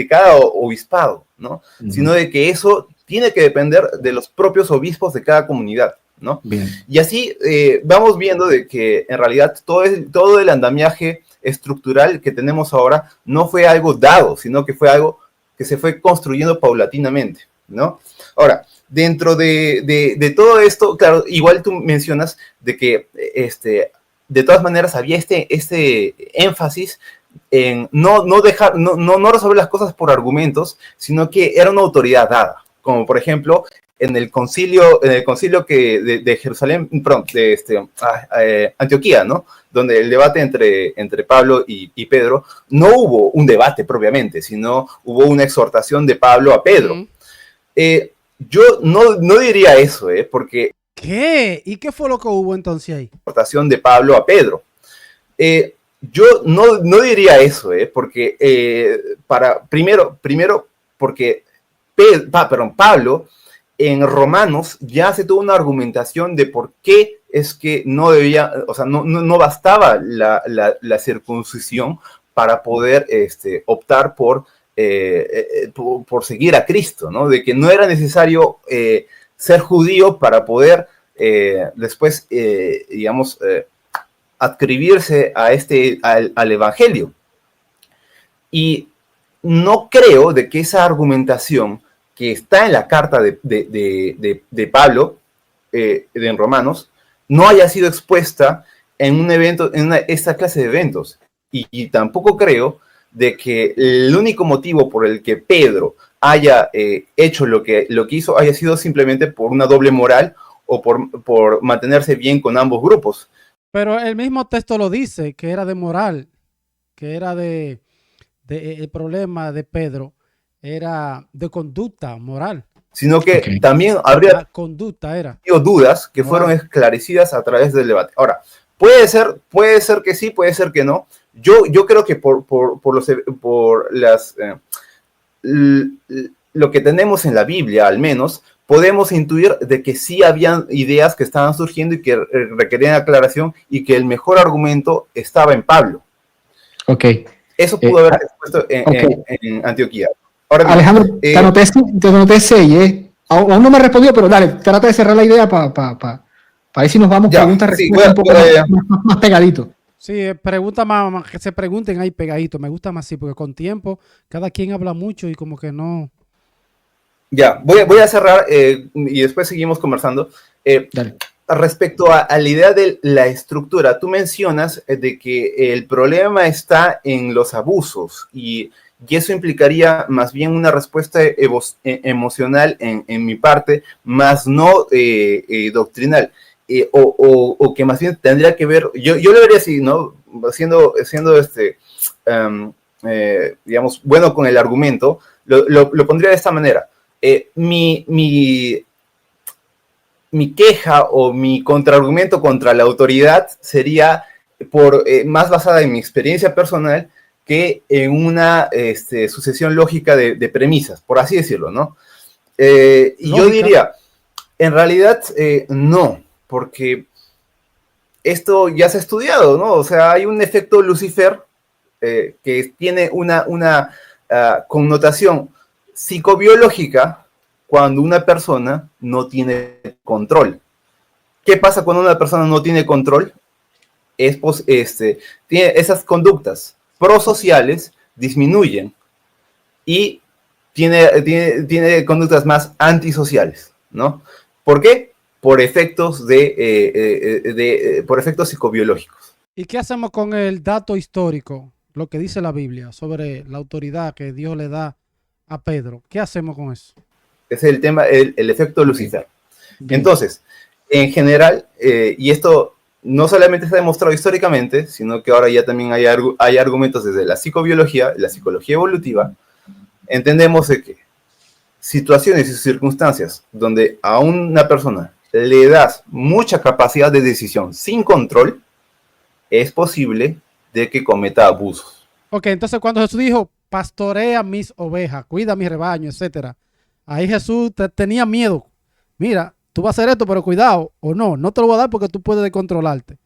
cada obispado, ¿no? Sino de que eso tiene que depender de los propios obispos de cada comunidad, ¿no? Bien. Y así vamos viendo de que en realidad todo el andamiaje estructural que tenemos ahora no fue algo dado, sino que fue algo que se fue construyendo paulatinamente, ¿no? Ahora, dentro de todo esto, claro, igual tú mencionas de que de todas maneras había este énfasis en no resolver las cosas por argumentos, sino que era una autoridad dada, como por ejemplo en el concilio de Jerusalén, de Antioquía, ¿no? Donde el debate entre Pablo y Pedro, no hubo un debate propiamente, sino hubo una exhortación de Pablo a Pedro. Yo no diría eso, porque... ¿Qué? ¿Y qué fue lo que hubo entonces ahí? Exhortación de Pablo a Pedro. Yo no diría eso, porque primero, porque Pablo en Romanos ya hace toda una argumentación de por qué es que no debía, o sea, no bastaba la circuncisión para poder optar por seguir a Cristo, ¿no? De que no era necesario ser judío para poder después, digamos, adscribirse al Evangelio. Y no creo de que esa argumentación que está en la carta de Pablo, en Romanos, no haya sido expuesta en un evento, esta clase de eventos. Y tampoco creo de que el único motivo por el que Pedro haya hecho lo que hizo haya sido simplemente por una doble moral o por mantenerse bien con ambos grupos. Pero el mismo texto lo dice, que era de moral, que era el problema de Pedro era de conducta moral. Sino que también habría dudas que fueron esclarecidas a través del debate. Ahora, puede ser que sí, puede ser que no. Yo creo que lo que tenemos en la Biblia, al menos, podemos intuir de que sí habían ideas que estaban surgiendo y que requerían aclaración y que el mejor argumento estaba en Pablo. Ok. Eso pudo haber expuesto en Antioquía. Ahora, Alejandro, te anoté 6, aún no me respondió, pero dale, trata de cerrar la idea para ver si nos vamos preguntas-respuestas un poco más pegadito. Sí, pregunta más, que se pregunten ahí pegadito, me gusta más así, porque con tiempo cada quien habla mucho y como que no. Ya, voy a cerrar y después seguimos conversando. Respecto a la idea de la estructura, tú mencionas de que el problema está en los abusos y eso implicaría más bien una respuesta emocional en mi parte, más no doctrinal, o que más bien tendría que ver, yo lo vería así, ¿no? Siendo digamos, bueno con el argumento, lo pondría de esta manera. Mi queja o mi contraargumento contra la autoridad sería más basada en mi experiencia personal que en una sucesión lógica de premisas, por así decirlo, ¿no? Y yo diría, en realidad, no, porque esto ya se ha estudiado, ¿no? O sea, hay un efecto Lucifer que tiene una connotación psicobiológica cuando una persona no tiene control. ¿Qué pasa cuando una persona no tiene control? Tiene esas conductas prosociales disminuyen y tiene conductas más antisociales, ¿no? ¿Por qué? Por efectos por efectos psicobiológicos. ¿Y qué hacemos con el dato histórico, lo que dice la Biblia sobre la autoridad que Dios le da a Pedro? ¿Qué hacemos con eso? Ese es el tema, el efecto Lucifer. Bien. Entonces, en general, y esto no solamente está demostrado históricamente, sino que ahora ya también hay argumentos desde la psicobiología, la psicología evolutiva, entendemos de que situaciones y circunstancias donde a una persona le das mucha capacidad de decisión sin control, es posible de que cometa abusos. Ok, entonces cuando Jesús dijo, pastorea mis ovejas, cuida mi rebaño, etcétera, ahí Jesús tenía miedo. Mira, tú vas a hacer esto, pero cuidado, o no te lo voy a dar porque tú puedes descontrolarte.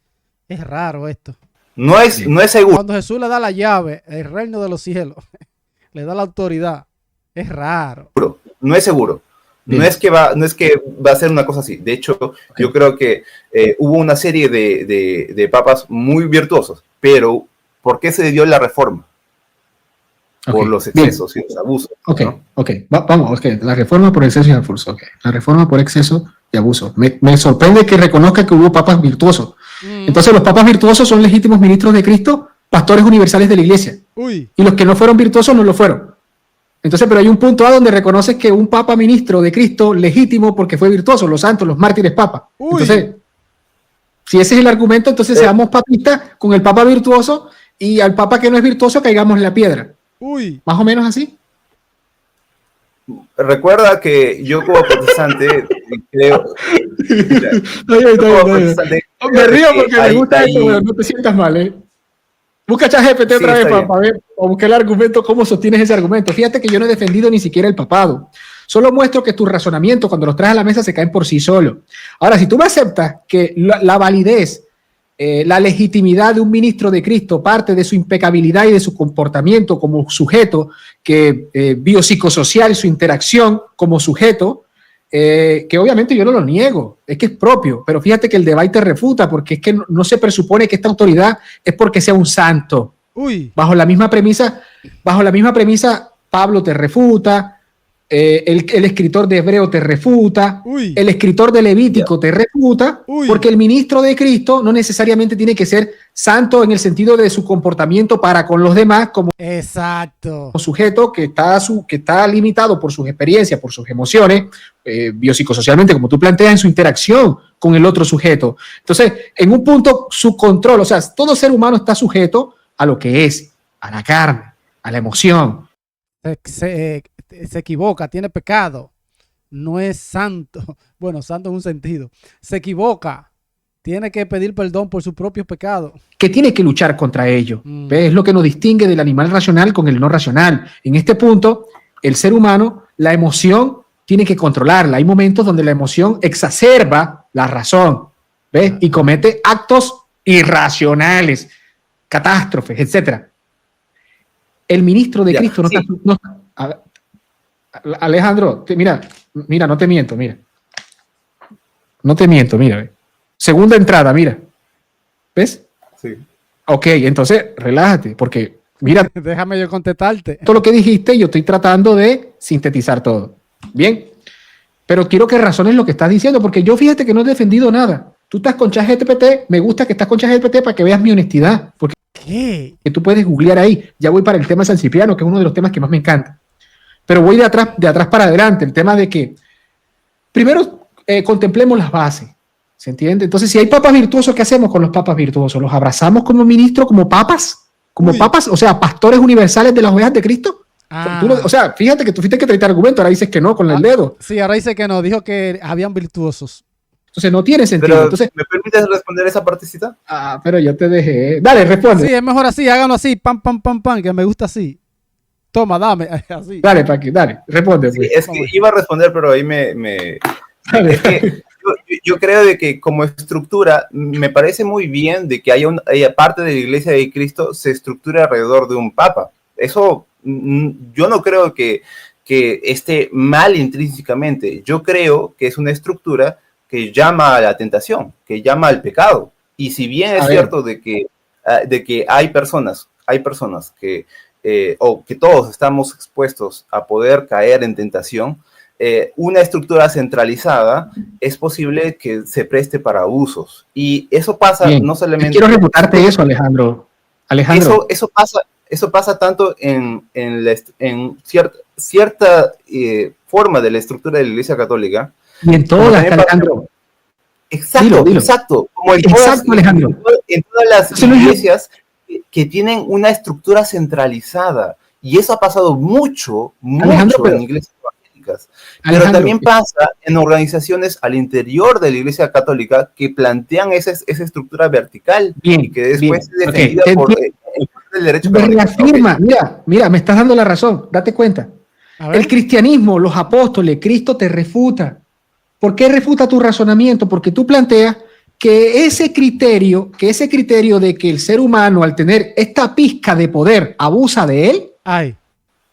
Es raro esto. No es seguro. Cuando Jesús le da la llave, el reino de los cielos, le da la autoridad, es raro. No es seguro. No es que va a ser una cosa así. De hecho, yo creo que hubo una serie de papas muy virtuosos, pero ¿por qué se dio la reforma? Por los excesos y los abusos. Vamos, la reforma por exceso y abuso. La reforma por exceso y abuso. Me sorprende que reconozca que hubo papas virtuosos. Entonces los papas virtuosos son legítimos ministros de Cristo, pastores universales de la iglesia. Uy. Y los que no fueron virtuosos no lo fueron. Entonces, pero hay un punto A donde reconoces que un papa ministro de Cristo legítimo porque fue virtuoso, los santos, los mártires papa. Uy. Entonces, si ese es el argumento, entonces seamos papistas con el papa virtuoso y al papa que no es virtuoso caigamos en la piedra. Uy. Más o menos así. Recuerda que yo como protestante creo... Me río porque me gusta esto, pero no te sientas mal, ¿eh? Busca ChatGPT otra vez para ver, o buscar el argumento, cómo sostienes ese argumento. Fíjate que yo no he defendido ni siquiera el papado. Solo muestro que tus razonamientos, cuando los traes a la mesa, se caen por sí solos. Ahora, si tú me aceptas que la validez, la legitimidad de un ministro de Cristo parte de su impecabilidad y de su comportamiento como sujeto, que biopsicosocial, su interacción como sujeto, que obviamente yo no lo niego, es que es propio, pero fíjate que el debate refuta, porque es que no se presupone que esta autoridad es porque sea un santo. Uy. Bajo la misma premisa, Pablo te refuta, el escritor de Hebreo te refuta, Uy. el escritor de Levítico te refuta, Uy. porque el ministro de Cristo no necesariamente tiene que ser santo en el sentido de su comportamiento para con los demás como exacto, sujeto que está limitado por sus experiencias, por sus emociones, biopsicosocialmente, como tú planteas, en su interacción con el otro sujeto. Entonces, en un punto, su control, o sea, todo ser humano está sujeto a lo que es, a la carne, a la emoción. Se equivoca, tiene pecado, no es santo. Bueno, santo en un sentido. Se equivoca, tiene que pedir perdón por sus propios pecados. Que tiene que luchar contra ello. Es lo que nos distingue del animal racional con el no racional. En este punto, el ser humano, la emoción tiene que controlarla. Hay momentos donde la emoción exacerba la razón, ¿ves? Y comete actos irracionales, catástrofes, etcétera. El ministro de Cristo no, sí. Alejandro, mira, no te miento, mira. No te miento, mira. Segunda entrada, mira. ¿Ves? Sí. Ok, entonces relájate, porque mira. Déjame yo contestarte. Todo lo que dijiste, yo estoy tratando de sintetizar todo. Bien. Pero quiero que razones lo que estás diciendo, porque yo fíjate que no he defendido nada. Tú estás con ChatGPT, me gusta que estás con ChatGPT para que veas mi honestidad. Porque ¿qué? Que tú puedes googlear ahí. Ya voy para el tema de San Cipriano, que es uno de los temas que más me encanta. Pero voy de atrás para adelante. El tema de que primero contemplemos las bases. ¿Se entiende? Entonces, si hay papas virtuosos, ¿qué hacemos con los papas virtuosos? ¿Los abrazamos como ministros, como papas? ¿Como papas? O sea, pastores universales de las ovejas de Cristo. O sea, fíjate que tú fuiste que traiste argumento, ahora dices que no con el dedo. Sí, ahora dice que no, dijo que habían virtuosos. Entonces no tiene sentido. Pero, entonces, ¿me permites responder esa partecita? Pero yo te dejé. Dale, responde. Sí, es mejor así, háganlo así, pam, pam, pam, pam, que me gusta así. Toma, dame, así. Dale, Paqui, dale, responde. Sí, pues. es que iba a responder, pero ahí Dale. Es que yo creo de que como estructura, me parece muy bien de que haya parte de la Iglesia de Cristo se estructure alrededor de un papa. Eso yo no creo que esté mal intrínsecamente. Yo creo que es una estructura que llama a la tentación, que llama al pecado. Y si bien es cierto de que hay personas que, o que todos estamos expuestos a poder caer en tentación, una estructura centralizada es posible que se preste para abusos. Y eso pasa no solamente... Quiero reputarte eso, Alejandro. Eso pasa tanto en cierta forma de la estructura de la Iglesia Católica. Y en todas, Alejandro. Exacto, dilo. Exacto. Como en todas las iglesias que tienen una estructura centralizada. Y eso ha pasado mucho en iglesias evangélicas. Pero también pasa en organizaciones al interior de la Iglesia Católica que plantean esa estructura vertical y que después es defendida por el derecho canónico. Mira, me estás dando la razón, date cuenta. El cristianismo, los apóstoles, Cristo te refuta. ¿Por qué refuta tu razonamiento? Porque tú planteas que ese criterio de que el ser humano al tener esta pizca de poder abusa de él,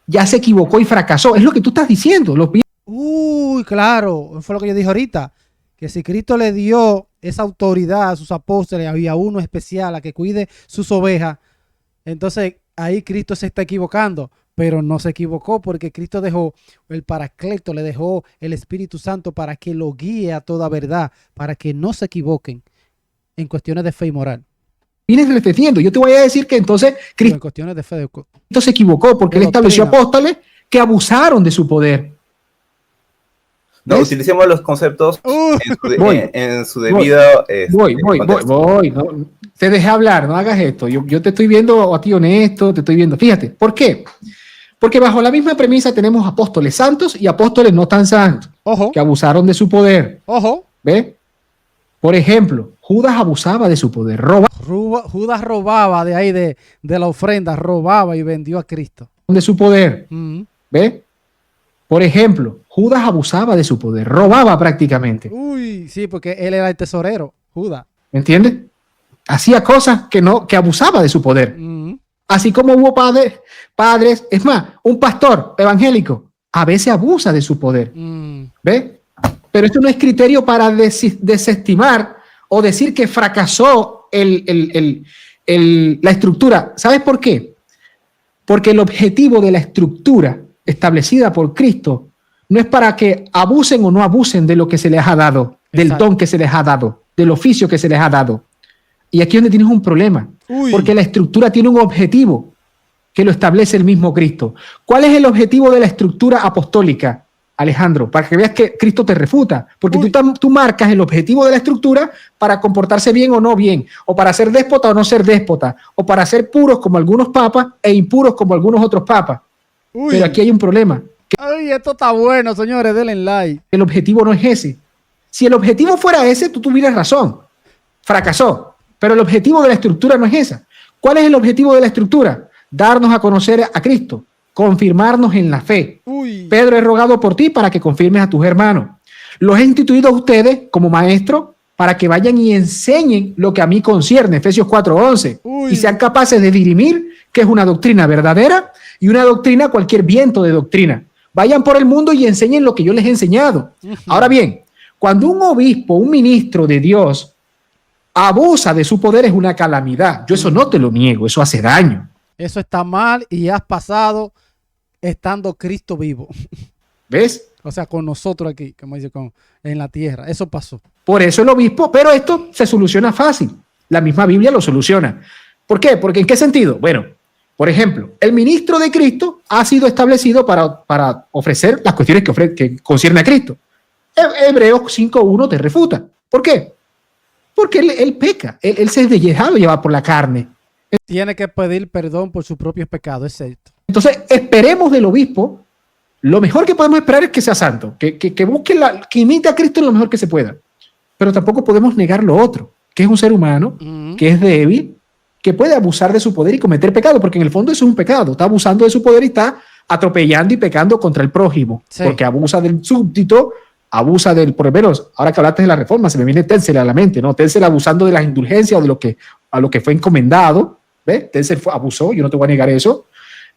ya se equivocó y fracasó. Es lo que tú estás diciendo. Uy, claro, fue lo que yo dije ahorita, que si Cristo le dio esa autoridad a sus apóstoles, había uno especial a que cuide sus ovejas, entonces ahí Cristo se está equivocando. Pero no se equivocó porque Cristo dejó el Paracleto, le dejó el Espíritu Santo para que lo guíe a toda verdad, para que no se equivoquen en cuestiones de fe y moral. Vienes defendiendo. Yo te voy a decir que entonces Cristo en cuestiones de fe se equivocó porque él estableció apóstoles que abusaron de su poder. No, utilicemos los conceptos en su debido... Voy. No, te dejé hablar, no hagas esto. Yo te estoy viendo a ti honesto, te estoy viendo. Fíjate, ¿por qué? Porque bajo la misma premisa tenemos apóstoles santos y apóstoles no tan santos. Ojo. Que abusaron de su poder. Ojo. ¿Ve? Por ejemplo, Judas abusaba de su poder. Judas robaba de ahí, de la ofrenda, robaba y vendió a Cristo. De su poder. ¿Ve? Por ejemplo, Judas abusaba de su poder, robaba prácticamente. Uy, sí, porque él era el tesorero, Judas. ¿Me entiendes? Hacía cosas que abusaba de su poder. Así como hubo padres, es más, un pastor evangélico a veces abusa de su poder. ¿Ves? Pero esto no es criterio para desestimar o decir que fracasó la estructura. ¿Sabes por qué? Porque el objetivo de la estructura establecida por Cristo no es para que abusen o no abusen de lo que se les ha dado, del don que se les ha dado, del oficio que se les ha dado. Y aquí es donde tienes un problema, porque la estructura tiene un objetivo que lo establece el mismo Cristo. ¿Cuál es el objetivo de la estructura apostólica, Alejandro? Para que veas que Cristo te refuta, porque tú marcas el objetivo de la estructura para comportarse bien o no bien, o para ser déspota o no ser déspota, o para ser puros como algunos papas e impuros como algunos otros papas. Pero aquí hay un problema. Ay, esto está bueno, señores, denle like. El objetivo no es ese. Si el objetivo fuera ese, tú tuvieras razón. Fracasó. Pero el objetivo de la estructura no es esa. ¿Cuál es el objetivo de la estructura? Darnos a conocer a Cristo, confirmarnos en la fe. Pedro, he rogado por ti para que confirmes a tus hermanos. Los he instituido a ustedes como maestros para que vayan y enseñen lo que a mí concierne, Efesios 4:11, y sean capaces de dirimir qué es una doctrina verdadera y una doctrina, cualquier viento de doctrina. Vayan por el mundo y enseñen lo que yo les he enseñado. Ahora bien, cuando un obispo, un ministro de Dios, abusa de su poder, es una calamidad. Yo eso no te lo niego, eso hace daño. Eso está mal y has pasado estando Cristo vivo. ¿Ves? O sea, con nosotros aquí, como dice, en la tierra. Eso pasó. Por eso el obispo, pero esto se soluciona fácil. La misma Biblia lo soluciona. ¿Por qué? Porque ¿en qué sentido? Bueno, por ejemplo, el ministro de Cristo ha sido establecido para ofrecer las cuestiones que concierne a Cristo. Hebreos 5:1 te refuta. ¿Por qué? Porque él peca, él se ha dejado llevar por la carne. Tiene que pedir perdón por sus propios pecados, es cierto. Entonces, esperemos del obispo, lo mejor que podemos esperar es que sea santo, que busque que imite a Cristo en lo mejor que se pueda. Pero tampoco podemos negar lo otro, que es un ser humano, que es débil, que puede abusar de su poder y cometer pecado, porque en el fondo eso es un pecado. Está abusando de su poder y está atropellando y pecando contra el prójimo, porque abusa del súbdito, abusa del, por lo menos, ahora que hablaste de la reforma, se me viene Tetzel a la mente, ¿no? Tetzel abusando de las indulgencias o de a lo que fue encomendado, ¿ves? Tetzel abusó, yo no te voy a negar eso.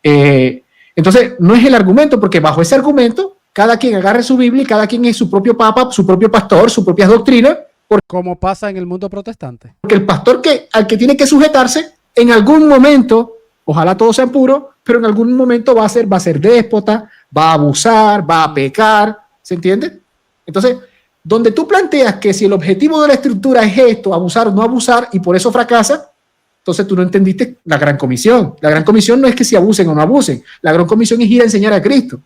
Entonces, no es el argumento, porque bajo ese argumento, cada quien agarre su Biblia y cada quien es su propio papa, su propio pastor, sus propias doctrinas. Como pasa en el mundo protestante. Porque el pastor al que tiene que sujetarse, en algún momento, ojalá todos sean puros, pero en algún momento va a ser déspota, va a abusar, va a pecar, ¿se entiende? Entonces, donde tú planteas que si el objetivo de la estructura es esto, abusar o no abusar, y por eso fracasa, entonces tú no entendiste la gran comisión. La gran comisión no es que si abusen o no abusen. La gran comisión es ir a enseñar a Cristo.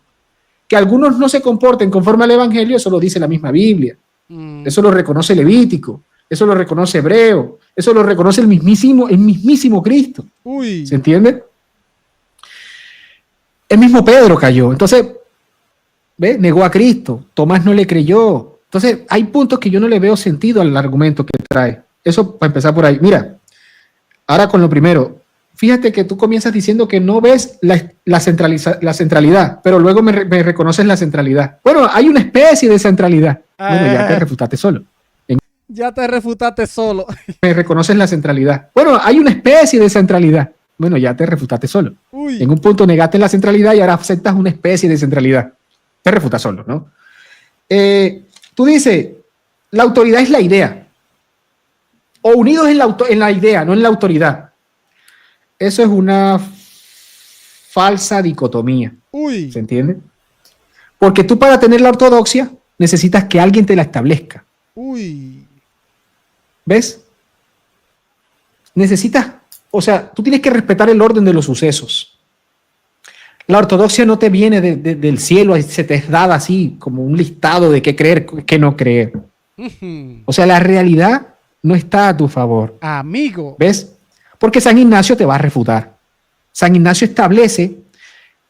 Que algunos no se comporten conforme al Evangelio, eso lo dice la misma Biblia. Eso lo reconoce Levítico, eso lo reconoce Hebreo, eso lo reconoce el mismísimo Cristo. ¿Se entiende? El mismo Pedro cayó. Entonces, ¿ve? Negó a Cristo. Tomás no le creyó. Entonces, hay puntos que yo no le veo sentido al argumento que trae. Eso para empezar por ahí. Mira, ahora con lo primero, fíjate que tú comienzas diciendo que no ves la centralidad, pero luego me reconoces la centralidad. Bueno, hay una especie de centralidad. Bueno, ya te refutaste solo. Ya te refutaste solo. Me reconoces la centralidad. Bueno, hay una especie de centralidad. Bueno, ya te refutaste solo. En un punto negaste la centralidad y ahora aceptas una especie de centralidad. Te refutas solo, ¿no? Tú dices, la autoridad es la idea. O unidos en la idea, no en la autoridad. Eso es una falsa dicotomía. ¿Se entiende? Porque tú para tener la ortodoxia necesitas que alguien te la establezca. ¿Ves? Necesitas, o sea, tú tienes que respetar el orden de los sucesos. La ortodoxia no te viene del cielo, se te es dada así como un listado de qué creer, qué no creer. O sea, la realidad no está a tu favor. Amigo. ¿Ves? Porque San Ignacio te va a refutar. San Ignacio establece,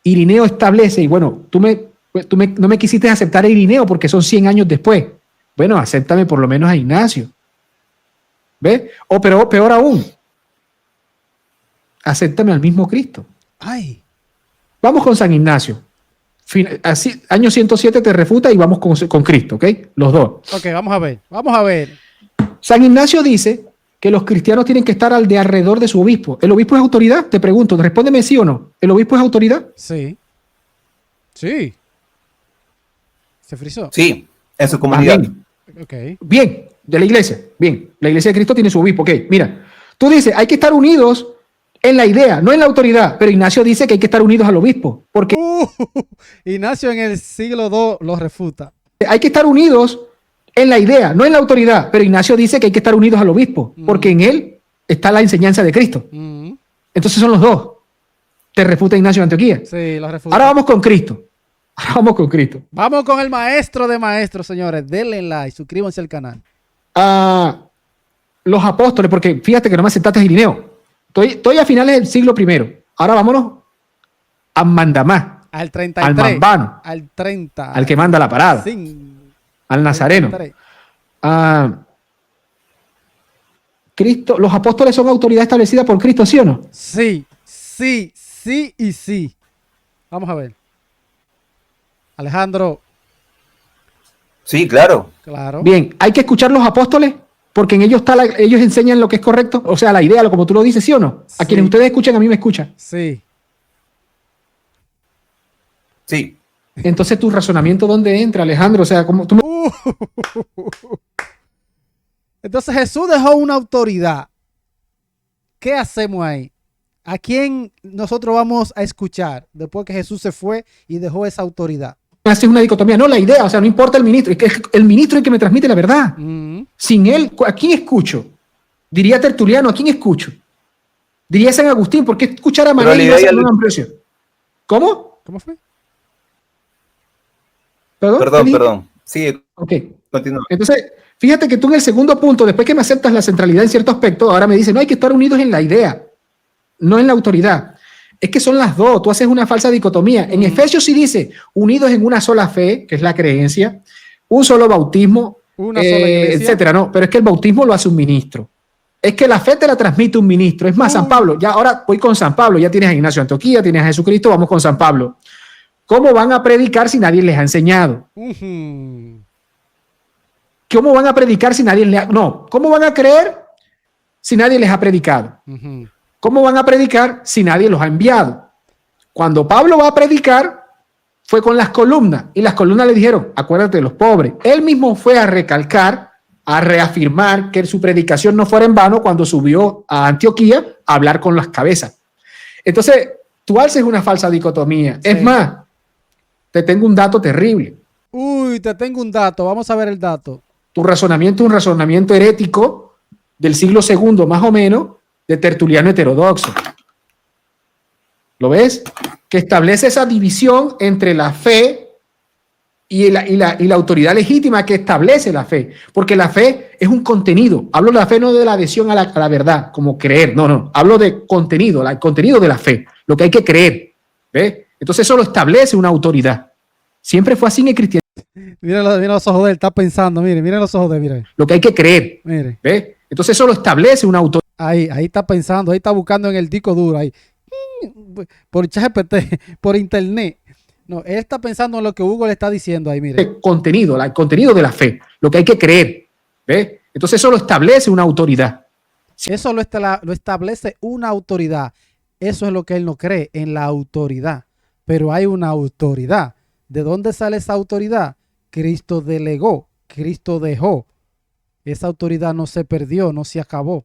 Irineo establece, y bueno, no me quisiste aceptar a Irineo porque son 100 años después. Bueno, acéptame por lo menos a Ignacio. ¿Ves? O pero peor aún, acéptame al mismo Cristo. Ay. Vamos con San Ignacio. Así, año 107 te refuta y vamos con Cristo, ¿ok? Los dos. Ok, vamos a ver. San Ignacio dice que los cristianos tienen que estar al de alrededor de su obispo. ¿El obispo es autoridad? Te pregunto, respóndeme sí o no. ¿El obispo es autoridad? Sí. ¿Se frizó? Sí, en su comunidad. Bien, de la iglesia. Bien, la iglesia de Cristo tiene su obispo. Ok, mira, tú dices, hay que estar unidos en la idea, no en la autoridad. Pero Ignacio dice que hay que estar unidos al obispo. Porque Ignacio en el siglo II lo refuta. hay que estar unidos en la idea, no en la autoridad. Pero Ignacio dice que hay que estar unidos al obispo. Porque en él está la enseñanza de Cristo. Entonces son los dos. Te refuta Ignacio de Antioquía. Sí, lo refuta. Ahora vamos con Cristo. Vamos con el maestro de maestros, señores. Denle like, suscríbanse al canal. Los apóstoles, porque fíjate que no me aceptaste Irineo. Estoy a finales del siglo I. Ahora vámonos a Mandamá. Al 33. Al Mambano. Al 30. Al que manda la parada. Al Nazareno. Cristo, los apóstoles son autoridad establecida por Cristo, ¿sí o no? Sí. Vamos a ver. Alejandro. Sí, claro. Bien, hay que escuchar los apóstoles porque en ellos ellos enseñan lo que es correcto, o sea, la idea, como tú lo dices, ¿sí o no? A quienes ustedes escuchan, a mí me escuchan. Sí. Entonces, ¿tu razonamiento dónde entra, Alejandro? O sea, como tú... Entonces, Jesús dejó una autoridad. ¿Qué hacemos ahí? ¿A quién nosotros vamos a escuchar después que Jesús se fue y dejó esa autoridad? Haces una dicotomía, no la idea, o sea, no importa el ministro, es que el ministro es el que me transmite la verdad. Sin él, ¿a quién escucho? Diría Tertuliano, ¿a quién escucho? Diría San Agustín, ¿por qué escuchar a María y no a San Ambrosio? ¿Cómo? ¿Cómo fue? Perdón. Sí, ok. Continúa. Entonces, fíjate que tú en el segundo punto, después que me aceptas la centralidad en cierto aspecto, ahora me dices, no hay que estar unidos en la idea, no en la autoridad. Es que son las dos, tú haces una falsa dicotomía. En Efesios sí dice, unidos en una sola fe, que es la creencia, un solo bautismo, una sola iglesia, etcétera. No, pero es que el bautismo lo hace un ministro. Es que la fe te la transmite un ministro. Es más, San Pablo, ya ahora voy con San Pablo, ya tienes a Ignacio de Antioquía, tienes a Jesucristo, vamos con San Pablo. ¿Cómo van a predicar si nadie les ha enseñado? ¿Cómo van a predicar si nadie les ha... No, ¿cómo van a creer si nadie les ha predicado? ¿Cómo van a predicar si nadie los ha enviado? Cuando Pablo va a predicar, fue con las columnas, y las columnas le dijeron, acuérdate de los pobres. Él mismo fue a recalcar, a reafirmar que su predicación no fuera en vano cuando subió a Antioquía a hablar con las cabezas. Entonces, tú haces una falsa dicotomía. Sí. Es más, te tengo un dato terrible. Te tengo un dato. Vamos a ver el dato. Tu razonamiento es un razonamiento herético del siglo II, más o menos, de Tertuliano heterodoxo. ¿Lo ves? Que establece esa división entre la fe y la autoridad legítima que establece la fe. Porque la fe es un contenido. Hablo de la fe no de la adhesión a la verdad, como creer. No. Hablo de contenido, el contenido de la fe. Lo que hay que creer. ¿Ves? Entonces eso lo establece una autoridad. Siempre fue así en el cristianismo. Mira los ojos de él, está pensando. Miren los ojos de él. Mire. Lo que hay que creer. Mire. ¿Ves? Entonces eso lo establece una autoridad. Ahí está pensando, ahí está buscando en el disco duro, ahí. Por ChatGPT, por internet. No, él está pensando en lo que Hugo le está diciendo ahí, mire. El contenido de la fe, lo que hay que creer. ¿Ves? Entonces eso lo establece una autoridad. Eso lo establece una autoridad. Eso es lo que él no cree, en la autoridad. Pero hay una autoridad. ¿De dónde sale esa autoridad? Cristo delegó, Cristo dejó. Esa autoridad no se perdió, no se acabó.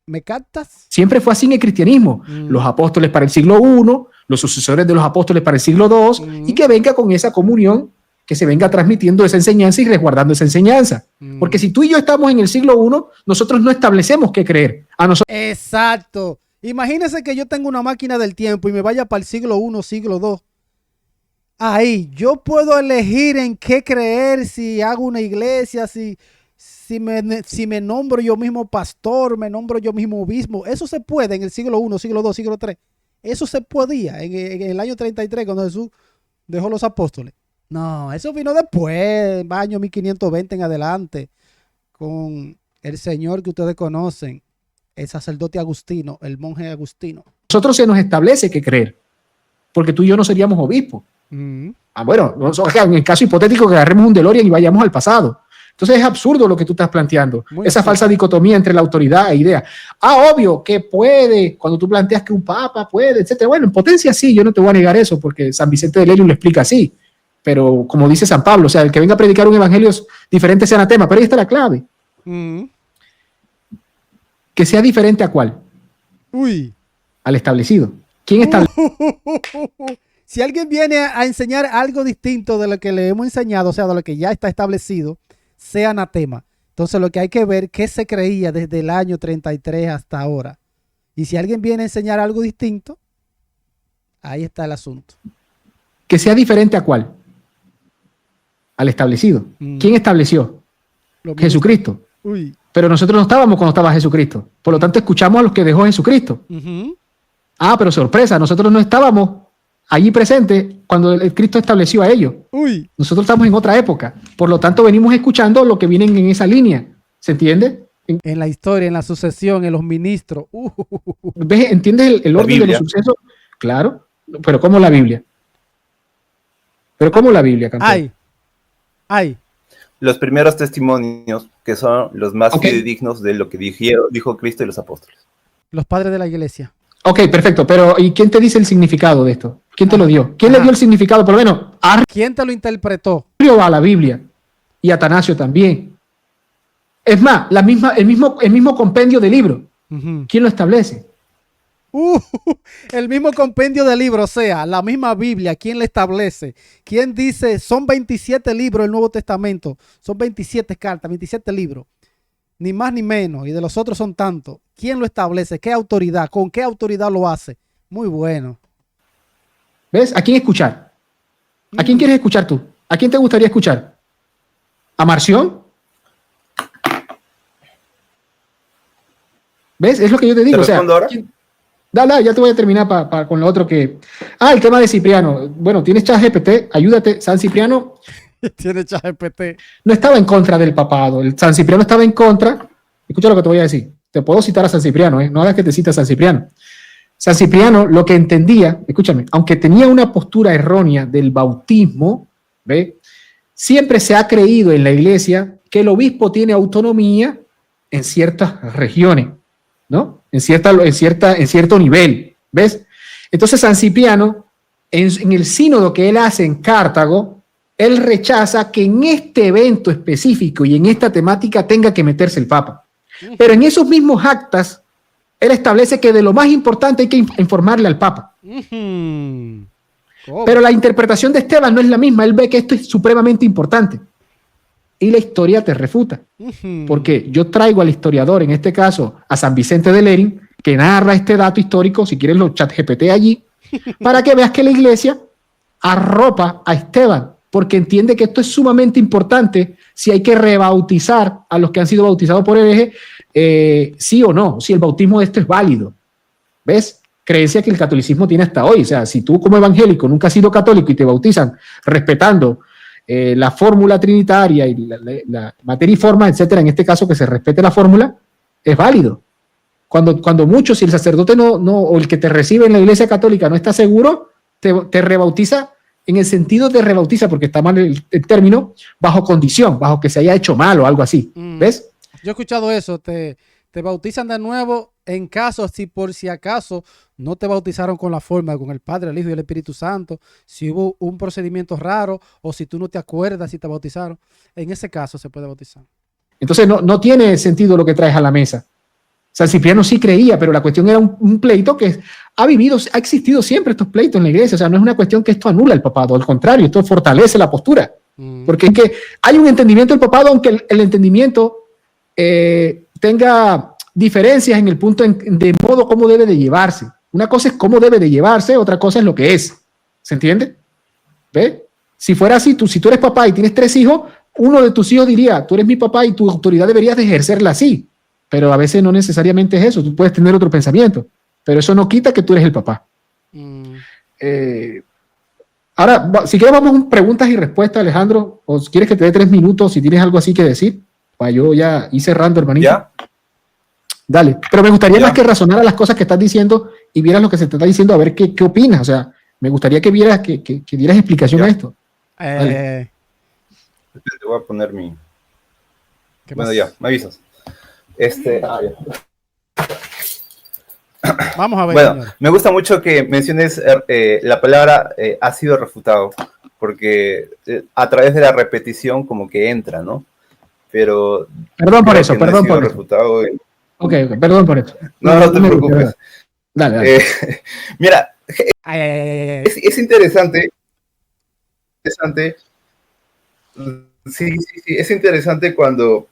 ¿Me captas? Siempre fue así en el cristianismo. Los apóstoles para el siglo I, los sucesores de los apóstoles para el siglo II, y que venga con esa comunión, que se venga transmitiendo esa enseñanza y resguardando esa enseñanza. Porque si tú y yo estamos en el siglo I, nosotros no establecemos qué creer. Exacto. Imagínense que yo tengo una máquina del tiempo y me vaya para el siglo I, siglo II. Ahí, yo puedo elegir en qué creer, si hago una iglesia, si me nombro yo mismo pastor, me nombro yo mismo obispo. Eso se puede en el siglo I, siglo II, siglo III. Eso se podía en el año 33 cuando Jesús dejó los apóstoles. No, eso vino después, año 1520 en adelante, con el señor que ustedes conocen, el sacerdote Agustino, el monje Agustino. Nosotros se nos establece qué creer. porque tú y yo no seríamos obispos. Bueno, en el caso hipotético que agarremos un DeLorean y vayamos al pasado. Entonces es absurdo lo que tú estás planteando, esa falsa dicotomía entre la autoridad e idea. Obvio que puede, cuando tú planteas que un papa puede, etcétera. Bueno, en potencia sí, yo no te voy a negar eso, porque San Vicente de Lerium lo explica así. Pero como dice San Pablo, o sea, el que venga a predicar un evangelio diferente sea anatema, pero ahí está la clave. Que sea diferente ¿a cuál? Al establecido. ¿Quién establece? Si alguien viene a enseñar algo distinto de lo que le hemos enseñado, o sea, de lo que ya está establecido, sea anatema. Entonces lo que hay que ver qué se creía desde el año 33 hasta ahora. Y si alguien viene a enseñar algo distinto, ahí está el asunto. Que sea diferente ¿a cuál? Al establecido. ¿Quién estableció? Jesucristo. Pero nosotros no estábamos cuando estaba Jesucristo. Por lo tanto, escuchamos a los que dejó Jesucristo. Pero sorpresa, nosotros no estábamos allí presentes cuando el Cristo estableció a ellos. Nosotros estamos en otra época. Por lo tanto, venimos escuchando lo que vienen en esa línea. ¿Se entiende? En la historia, en la sucesión, en los ministros. ¿Ves? ¿Entiendes el orden de los sucesos? Claro. Pero ¿cómo la Biblia? Cantor? Los primeros testimonios, que son los más fidedignos de lo que dijo Cristo y los apóstoles. Los padres de la iglesia. Ok, perfecto. Pero ¿y quién te dice el significado de esto? ¿Quién te lo dio? ¿Quién le dio el significado? Por lo menos, ¿quién te lo interpretó? A la Biblia. Y Atanasio también. Es más, el mismo compendio de libro. ¿Quién lo establece? El mismo compendio de libros, o sea, la misma Biblia, ¿quién la establece? ¿Quién dice, son 27 libros del Nuevo Testamento, son 27 cartas, 27 libros, ni más ni menos, y de los otros son tantos? ¿Quién lo establece? ¿Qué autoridad? ¿Con qué autoridad lo hace? Muy bueno. ¿Ves? ¿A quién escuchar? ¿A quién quieres escuchar tú? ¿A quién te gustaría escuchar? ¿A Marción? ¿Ves? Es lo que yo te digo. ¿Te respondo ahora? Dale, ya te voy a terminar con lo otro que... el tema de Cipriano. Bueno, tienes ChatGPT, ayúdate. San Cipriano... Tiene ChatGPT. No estaba en contra del papado. El San Cipriano estaba en contra... Escucha lo que te voy a decir. Te puedo citar a San Cipriano, no hagas que te cite a San Cipriano. San Cipriano lo que entendía, escúchame, aunque tenía una postura errónea del bautismo, ¿ve? Siempre se ha creído en la iglesia que el obispo tiene autonomía en ciertas regiones, ¿no? En cierto nivel, ¿ves? Entonces San Cipriano, en el sínodo que él hace en Cartago, él rechaza que en este evento específico y en esta temática tenga que meterse el Papa. Pero en esos mismos actas, él establece que de lo más importante hay que informarle al Papa. Pero la interpretación de Esteban no es la misma. Él ve que esto es supremamente importante. Y la historia te refuta. Porque yo traigo al historiador, en este caso a San Vicente de Lerium, que narra este dato histórico, si quieres los ChatGPT allí, para que veas que la iglesia arropa a Esteban, porque entiende que esto es sumamente importante si hay que rebautizar a los que han sido bautizados por hereje, sí o no, si el bautismo de esto es válido. ¿Ves? Creencia que el catolicismo tiene hasta hoy. O sea, si tú como evangélico nunca has sido católico y te bautizan respetando la fórmula trinitaria y la materia y forma, etcétera, en este caso que se respete la fórmula, es válido. Cuando muchos, si el sacerdote o el que te recibe en la iglesia católica no está seguro, te rebautiza, en el sentido de rebautiza, porque está mal el término, bajo condición, bajo que se haya hecho mal o algo así. ¿Ves? Yo he escuchado eso, te bautizan de nuevo en caso, si por si acaso no te bautizaron con la forma, con el Padre, el Hijo y el Espíritu Santo, si hubo un procedimiento raro o si tú no te acuerdas si te bautizaron, en ese caso se puede bautizar. Entonces no tiene sentido lo que traes a la mesa. San Cipriano sí creía, pero la cuestión era un pleito que ha existido siempre estos pleitos en la iglesia. O sea, no es una cuestión que esto anula el papado, al contrario, esto fortalece la postura. Porque es que hay un entendimiento del papado, aunque el entendimiento tenga diferencias en el punto de modo cómo debe de llevarse. Una cosa es cómo debe de llevarse, otra cosa es lo que es. ¿Se entiende? ¿Ve? Si fuera así, si tú eres papá y tienes 3 hijos, uno de tus hijos diría, tú eres mi papá y tu autoridad deberías de ejercerla así. Pero a veces no necesariamente es eso, tú puedes tener otro pensamiento, pero eso no quita que tú eres el papá. Ahora, si quieres vamos a preguntas y respuestas, Alejandro, o si quieres que te dé 3 minutos, si tienes algo así que decir, para yo ya ir cerrando, hermanito. ¿Ya? Dale, pero me gustaría más que razonar a las cosas que estás diciendo y vieras lo que se te está diciendo, a ver qué opinas, o sea, Me gustaría que vieras, que dieras explicación a esto. Te voy a poner mi... Bueno, ya, me avisas. Ya. Vamos a ver. Bueno, señores. me gusta mucho que menciones la palabra ha sido refutado, porque a través de la repetición como que entra, ¿no? Pero... Perdón por eso, perdón por eso. Ok, perdón por eso. No te preocupes. Dale. Mira, es interesante. Sí, es interesante cuando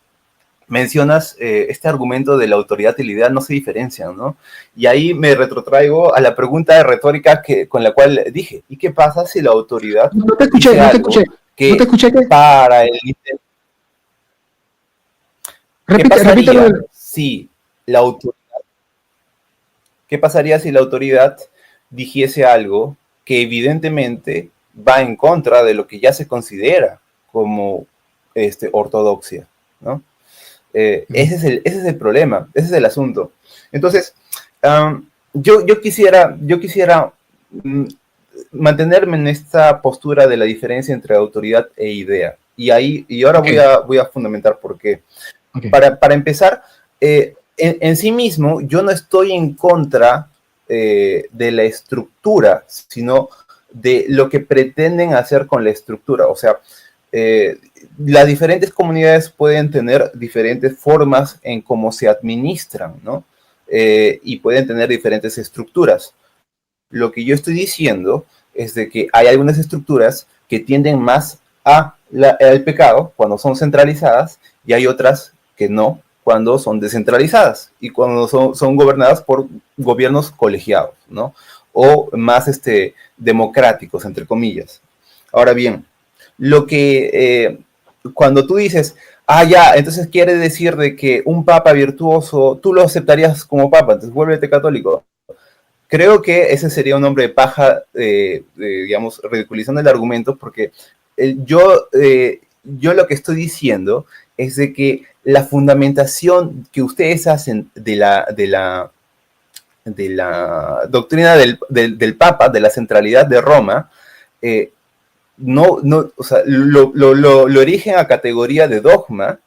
mencionas este argumento de la autoridad y la idea no se diferencian, ¿no? Y ahí me retrotraigo a la pregunta de retórica con la cual dije, ¿y qué pasa si la autoridad no te escuché que para el... repítelo. Si la autoridad, ¿qué pasaría si la autoridad dijese algo que evidentemente va en contra de lo que ya se considera como ortodoxia, ¿no? Ese es el problema, ese es el asunto. Entonces, yo quisiera mantenerme en esta postura de la diferencia entre autoridad e idea. Y ahora voy a fundamentar por qué. Okay. Para empezar, en sí mismo, yo no estoy en contra de la estructura, sino de lo que pretenden hacer con la estructura. O sea, las diferentes comunidades pueden tener diferentes formas en cómo se administran, ¿no? Y pueden tener diferentes estructuras. Lo que yo estoy diciendo es de que hay algunas estructuras que tienden más al pecado cuando son centralizadas y hay otras que no cuando son descentralizadas y cuando son gobernadas por gobiernos colegiados, ¿no? O más democráticos, entre comillas. Ahora bien, lo que cuando tú dices, ya, entonces quiere decir de que un papa virtuoso, tú lo aceptarías como papa, entonces vuélvete católico. Creo que ese sería un nombre de paja, digamos, ridiculizando el argumento, porque yo lo que estoy diciendo es de que la fundamentación que ustedes hacen de la doctrina del Papa, de la centralidad de Roma, o sea, lo erigen a categoría de dogma,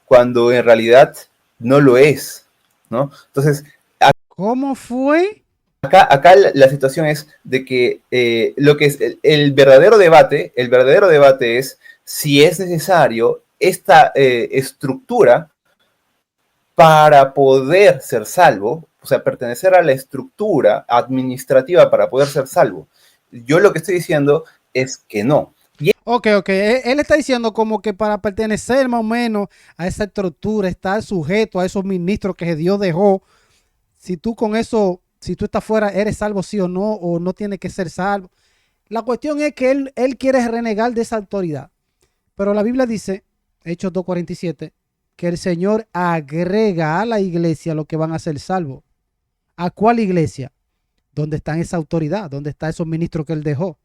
cuando en realidad no lo es, ¿no? Entonces, ¿cómo fue? Acá la situación es de que lo que es el verdadero debate es si es necesario esta estructura para poder ser salvo, o sea, pertenecer a la estructura administrativa para poder ser salvo. Yo lo que estoy diciendo es que no. Ok. Él está diciendo como que para pertenecer más o menos a esa estructura, estar sujeto a esos ministros que Dios dejó, si tú con eso, si tú estás fuera, eres salvo sí o no tienes que ser salvo. La cuestión es que él quiere renegar de esa autoridad. Pero la Biblia dice, Hechos 2:47, que el Señor agrega a la iglesia lo que van a ser salvos. ¿A cuál iglesia? ¿Dónde está esa autoridad? ¿Dónde están esos ministros que él dejó?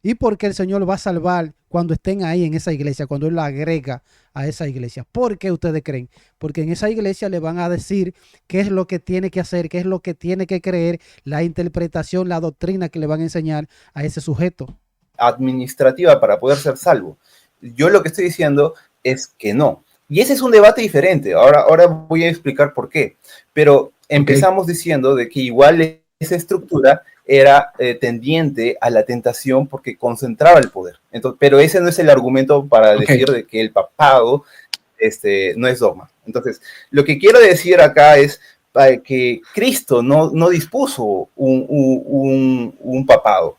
Y porque el Señor va a salvar cuando estén ahí en esa iglesia, cuando Él la agrega a esa iglesia. ¿Por qué ustedes creen? Porque en esa iglesia le van a decir qué es lo que tiene que hacer, qué es lo que tiene que creer, la interpretación, la doctrina que le van a enseñar a ese sujeto. Administrativa para poder ser salvo. Yo lo que estoy diciendo es que no. Y ese es un debate diferente. Ahora voy a explicar por qué. Pero empezamos diciendo de que igual esa estructura era tendiente a la tentación porque concentraba el poder. Entonces, pero ese no es el argumento para decir de que el papado no es dogma. Entonces, lo que quiero decir acá es que Cristo no dispuso un papado.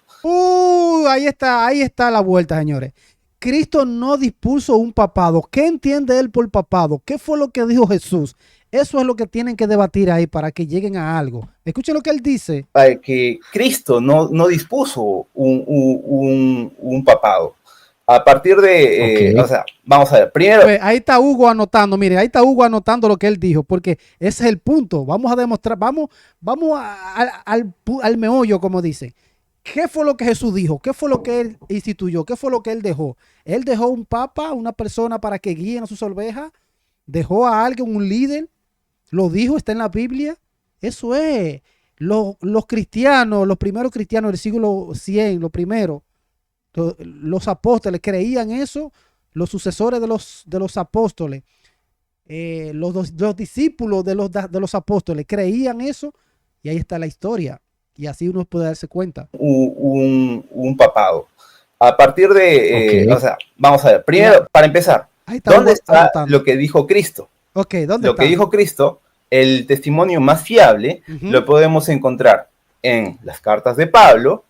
Ahí está la vuelta, señores. Cristo no dispuso un papado. ¿Qué entiende él por papado? ¿Qué fue lo que dijo Jesús? Eso es lo que tienen que debatir ahí para que lleguen a algo. Escuchen lo que él dice. Que Cristo no dispuso un papado. A partir de, o sea, vamos a ver, primero... Pues ahí está Hugo anotando, mire, ahí está Hugo anotando lo que él dijo, porque ese es el punto. Vamos a demostrar, vamos al meollo, como dice. ¿Qué fue lo que Jesús dijo? ¿Qué fue lo que él instituyó? ¿Qué fue lo que él dejó? Él dejó un papa, una persona para que guíen a sus ovejas. Dejó a alguien, un líder. Lo dijo, está en la Biblia. Eso es. los cristianos, los primeros cristianos del siglo 100, los apóstoles creían eso, los sucesores de los apóstoles, los discípulos de los apóstoles creían eso, y ahí está la historia. Y así uno puede darse cuenta. Un papado. A partir de, o sea, vamos a ver, primero, para empezar, ¿dónde está lo que dijo Cristo? ¿Dónde está? Que dijo Cristo, el testimonio más fiable, lo podemos encontrar en las cartas de Pablo,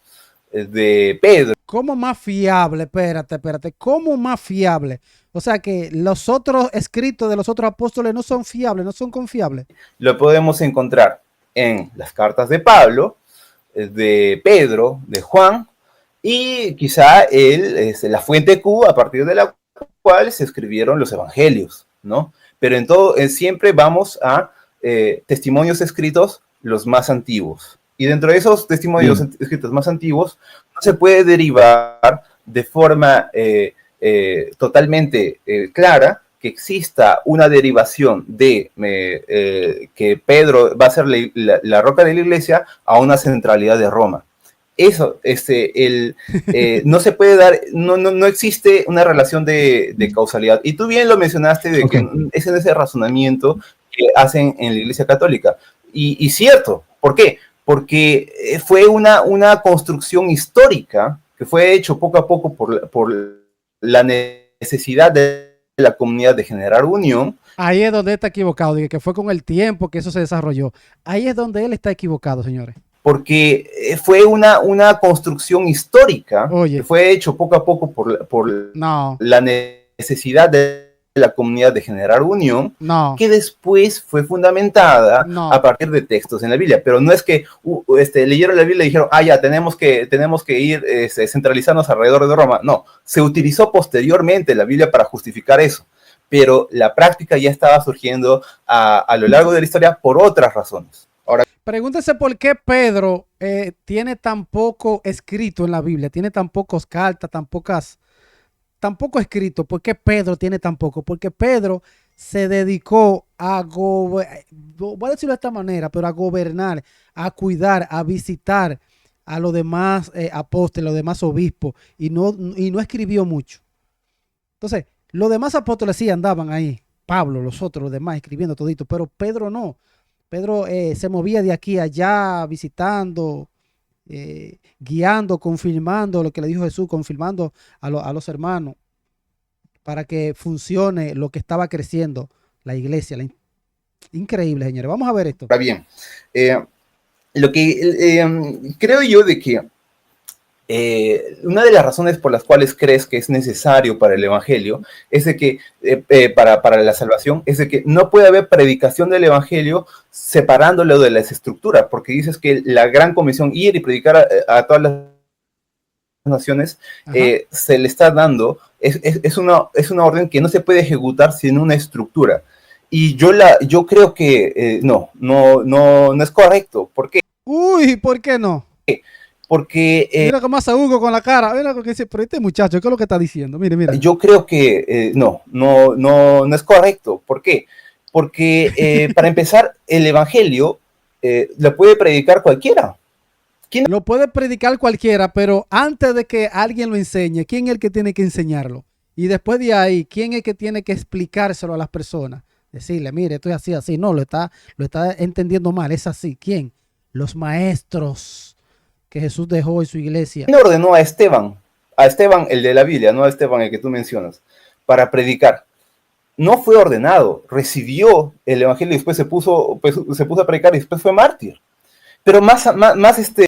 de Pedro. ¿Cómo más fiable? Espérate. ¿Cómo más fiable? O sea que los otros escritos de los otros apóstoles no son fiables, no son confiables. Lo podemos encontrar en las cartas de Pablo, de Pedro, de Juan, y quizá la fuente Q, a partir de la cual se escribieron los evangelios, ¿no? Pero en todo, siempre vamos a testimonios escritos los más antiguos. Y dentro de esos testimonios escritos más antiguos, no se puede derivar de forma totalmente clara que exista una derivación de que Pedro va a ser la roca de la iglesia a una centralidad de Roma. Eso, no se puede dar, no existe una relación de causalidad. Y tú bien lo mencionaste, de que es en ese razonamiento que hacen en la Iglesia Católica. Y cierto, ¿por qué? Porque fue una construcción histórica que fue hecho poco a poco por la necesidad de la comunidad de generar unión. Ahí es donde está equivocado, que fue con el tiempo que eso se desarrolló. Ahí es donde él está equivocado, señores. Porque fue una construcción histórica que fue hecho poco a poco por la necesidad de la comunidad de generar unión, que después fue fundamentada a partir de textos en la Biblia. Pero no es que leyeron la Biblia y dijeron, ya, tenemos que ir centralizarnos alrededor de Roma. No, se utilizó posteriormente la Biblia para justificar eso. Pero la práctica ya estaba surgiendo a lo largo de la historia por otras razones. Ahora, pregúntese por qué Pedro tiene tan poco escrito en la Biblia, tiene tan pocas cartas, tan poco escrito. ¿Por qué Pedro tiene tan poco? Porque Pedro se dedicó voy a decirlo de esta manera, pero a gobernar, a cuidar, a visitar a los demás apóstoles, los demás obispos, y no escribió mucho. Entonces, los demás apóstoles sí andaban ahí, Pablo, los demás escribiendo todito, pero Pedro no. Pedro se movía de aquí a allá, visitando, guiando, confirmando lo que le dijo Jesús, confirmando a los hermanos para que funcione lo que estaba creciendo la iglesia. Increíble, señores. Vamos a ver esto. Está bien. Lo que creo yo de que una de las razones por las cuales crees que es necesario para el evangelio es de que para la salvación es de que no puede haber predicación del evangelio separándolo de las estructuras, porque dices que la gran comisión, ir y predicar a todas las naciones, se le está dando, es una orden que no se puede ejecutar sin una estructura. Y yo creo que no es correcto. ¿Por qué? Uy, ¿por qué no? Porque mira cómo hace Hugo con la cara. Mira lo que dice, pero este muchacho, ¿qué es lo que está diciendo? Mire. Yo creo que no es correcto. ¿Por qué? Porque para empezar, el evangelio lo puede predicar cualquiera. ¿Quién? Lo puede predicar cualquiera, pero antes de que alguien lo enseñe, ¿quién es el que tiene que enseñarlo? Y después de ahí, ¿quién es el que tiene que explicárselo a las personas? Decirle, mire, esto es así. No, lo está entendiendo mal. Es así. ¿Quién? Los maestros que Jesús dejó en su iglesia. ¿Quién ordenó a Esteban, el de la Biblia, no a Esteban el que tú mencionas, para predicar? No fue ordenado, recibió el evangelio y después se puso a predicar y después fue mártir. Pero más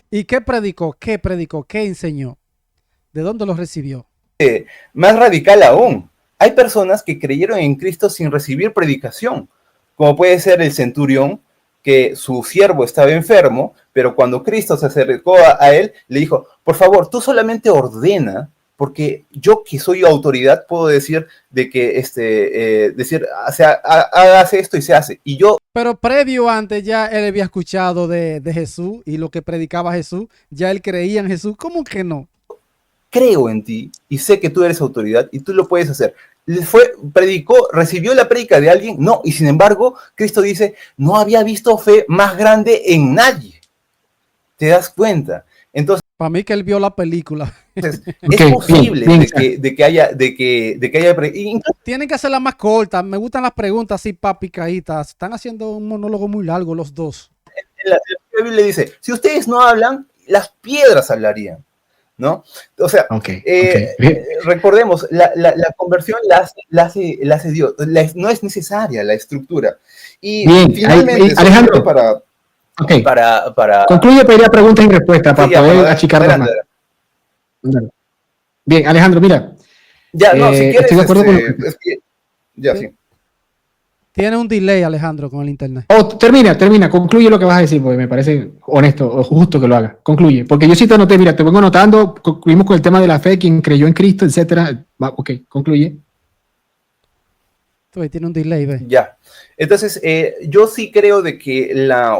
¿Y qué predicó? ¿Qué enseñó? ¿De dónde lo recibió? Más radical aún. Hay personas que creyeron en Cristo sin recibir predicación, como puede ser el centurión, que su siervo estaba enfermo, pero cuando Cristo se acercó a él, le dijo, por favor, tú solamente ordena, porque yo que soy autoridad puedo decir de que hágase esto y se hace. Y yo. Pero previo antes ya él había escuchado de Jesús y lo que predicaba Jesús, ya él creía en Jesús. ¿Cómo que no? Creo en ti y sé que tú eres autoridad y tú lo puedes hacer. Predicó, recibió la prédica de alguien, no, y sin embargo, Cristo dice, no había visto fe más grande en nadie. ¿Te das cuenta? Entonces, para mí que él vio la película. Es posible de que haya... Tienen que hacerla más corta. Me gustan las preguntas así papicaditas. Están haciendo un monólogo muy largo los dos. La Biblia dice, si ustedes no hablan, las piedras hablarían, ¿no? O sea, recordemos, la conversión la hace Dios. No es necesaria la estructura. Y bien, finalmente, Alejandro, para concluye, pediría preguntas y respuestas para poder achicar más. Bien, Alejandro, mira. Ya, no, si quieres, estoy de acuerdo con ya, sí. Tiene un delay, Alejandro, con el internet. Termina, concluye lo que vas a decir, porque me parece honesto o justo que lo hagas. Concluye, porque yo sí te anoté, mira, te vengo anotando, concluimos con el tema de la fe, quien creyó en Cristo, etcétera. Ok, concluye. Tiene un delay, ve. Ya. Entonces, yo sí creo de que la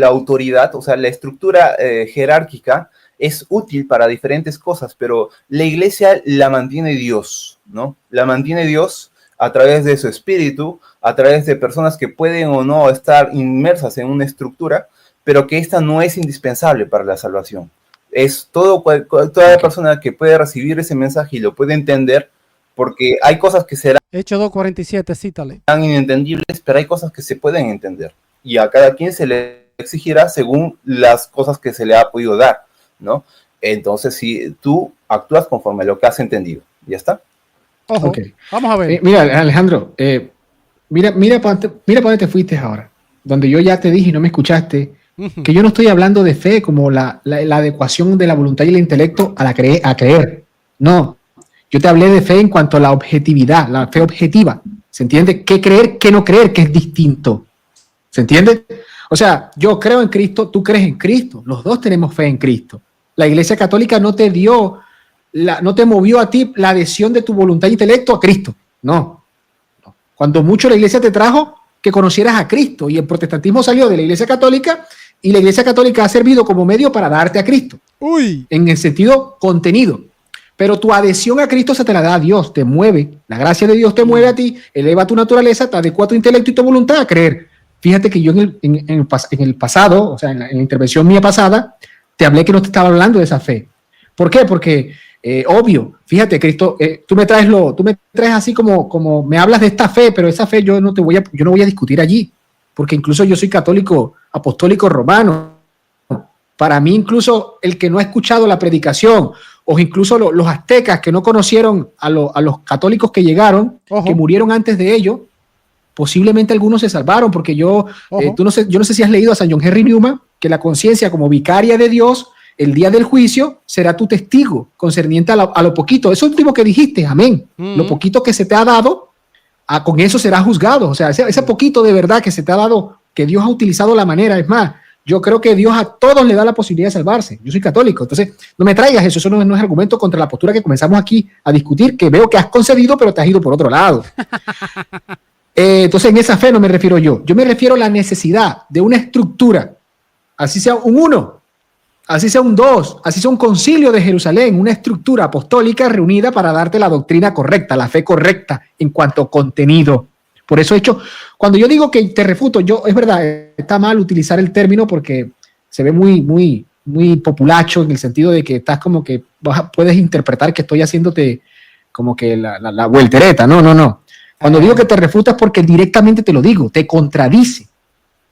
autoridad, o sea, la estructura jerárquica es útil para diferentes cosas, pero la iglesia la mantiene Dios, ¿no? La mantiene Dios a través de su espíritu, a través de personas que pueden o no estar inmersas en una estructura, pero que esta no es indispensable para la salvación. Es toda persona que puede recibir ese mensaje y lo puede entender, porque hay cosas que serán Hechos 2:47, cítale. Inentendibles, pero hay cosas que se pueden entender. Y a cada quien se le exigirá según las cosas que se le ha podido dar, ¿no? Entonces, si tú actúas conforme a lo que has entendido, ¿ya está? Ojo, vamos a ver. Mira, Alejandro, mira para dónde te fuiste ahora, donde yo ya te dije y no me escuchaste, que yo no estoy hablando de fe como la adecuación de la voluntad y el intelecto a creer. No, yo te hablé de fe en cuanto a la objetividad, la fe objetiva. ¿Se entiende? ¿Qué creer, qué no creer, que es distinto? ¿Se entiende? O sea, yo creo en Cristo, tú crees en Cristo, los dos tenemos fe en Cristo. La Iglesia Católica no te dio, no te movió a ti la adhesión de tu voluntad e intelecto a Cristo. No. Cuando mucho la Iglesia te trajo que conocieras a Cristo, y el protestantismo salió de la Iglesia Católica, y la Iglesia Católica ha servido como medio para darte a Cristo. En el sentido contenido. Pero tu adhesión a Cristo se te la da a Dios, te mueve. La gracia de Dios te mueve a ti, eleva tu naturaleza, te adecua tu intelecto y tu voluntad a creer. Fíjate que yo en el pasado, o sea, en la intervención mía pasada, te hablé que no te estaba hablando de esa fe. ¿Por qué? Porque, obvio, fíjate, Cristo, tú me traes así como me hablas de esta fe, pero esa fe yo no voy a discutir allí, porque incluso yo soy católico apostólico romano. Para mí, incluso el que no ha escuchado la predicación, o incluso los aztecas que no conocieron a los católicos que llegaron, que murieron antes de ellos, posiblemente algunos se salvaron, porque yo no sé si has leído a San John Henry Newman, que la conciencia como vicaria de Dios, el día del juicio, será tu testigo concerniente a lo poquito. Eso último que dijiste, amén. Lo poquito que se te ha dado, con eso será juzgado. O sea, ese poquito de verdad que se te ha dado, que Dios ha utilizado la manera, es más, yo creo que Dios a todos le da la posibilidad de salvarse. Yo soy católico, entonces no me traigas eso no es argumento contra la postura que comenzamos aquí a discutir, que veo que has concedido, pero te has ido por otro lado. Entonces en esa fe no me refiero yo me refiero a la necesidad de una estructura, así sea un 1, así sea un 2, así sea un concilio de Jerusalén, una estructura apostólica reunida para darte la doctrina correcta, la fe correcta en cuanto a contenido. Por eso cuando yo digo que te refuto, es verdad, está mal utilizar el término porque se ve muy, muy, muy populacho en el sentido de que estás como que puedes interpretar que estoy haciéndote como que la vueltereta. No. Cuando digo que te refutas es porque directamente te lo digo, te contradice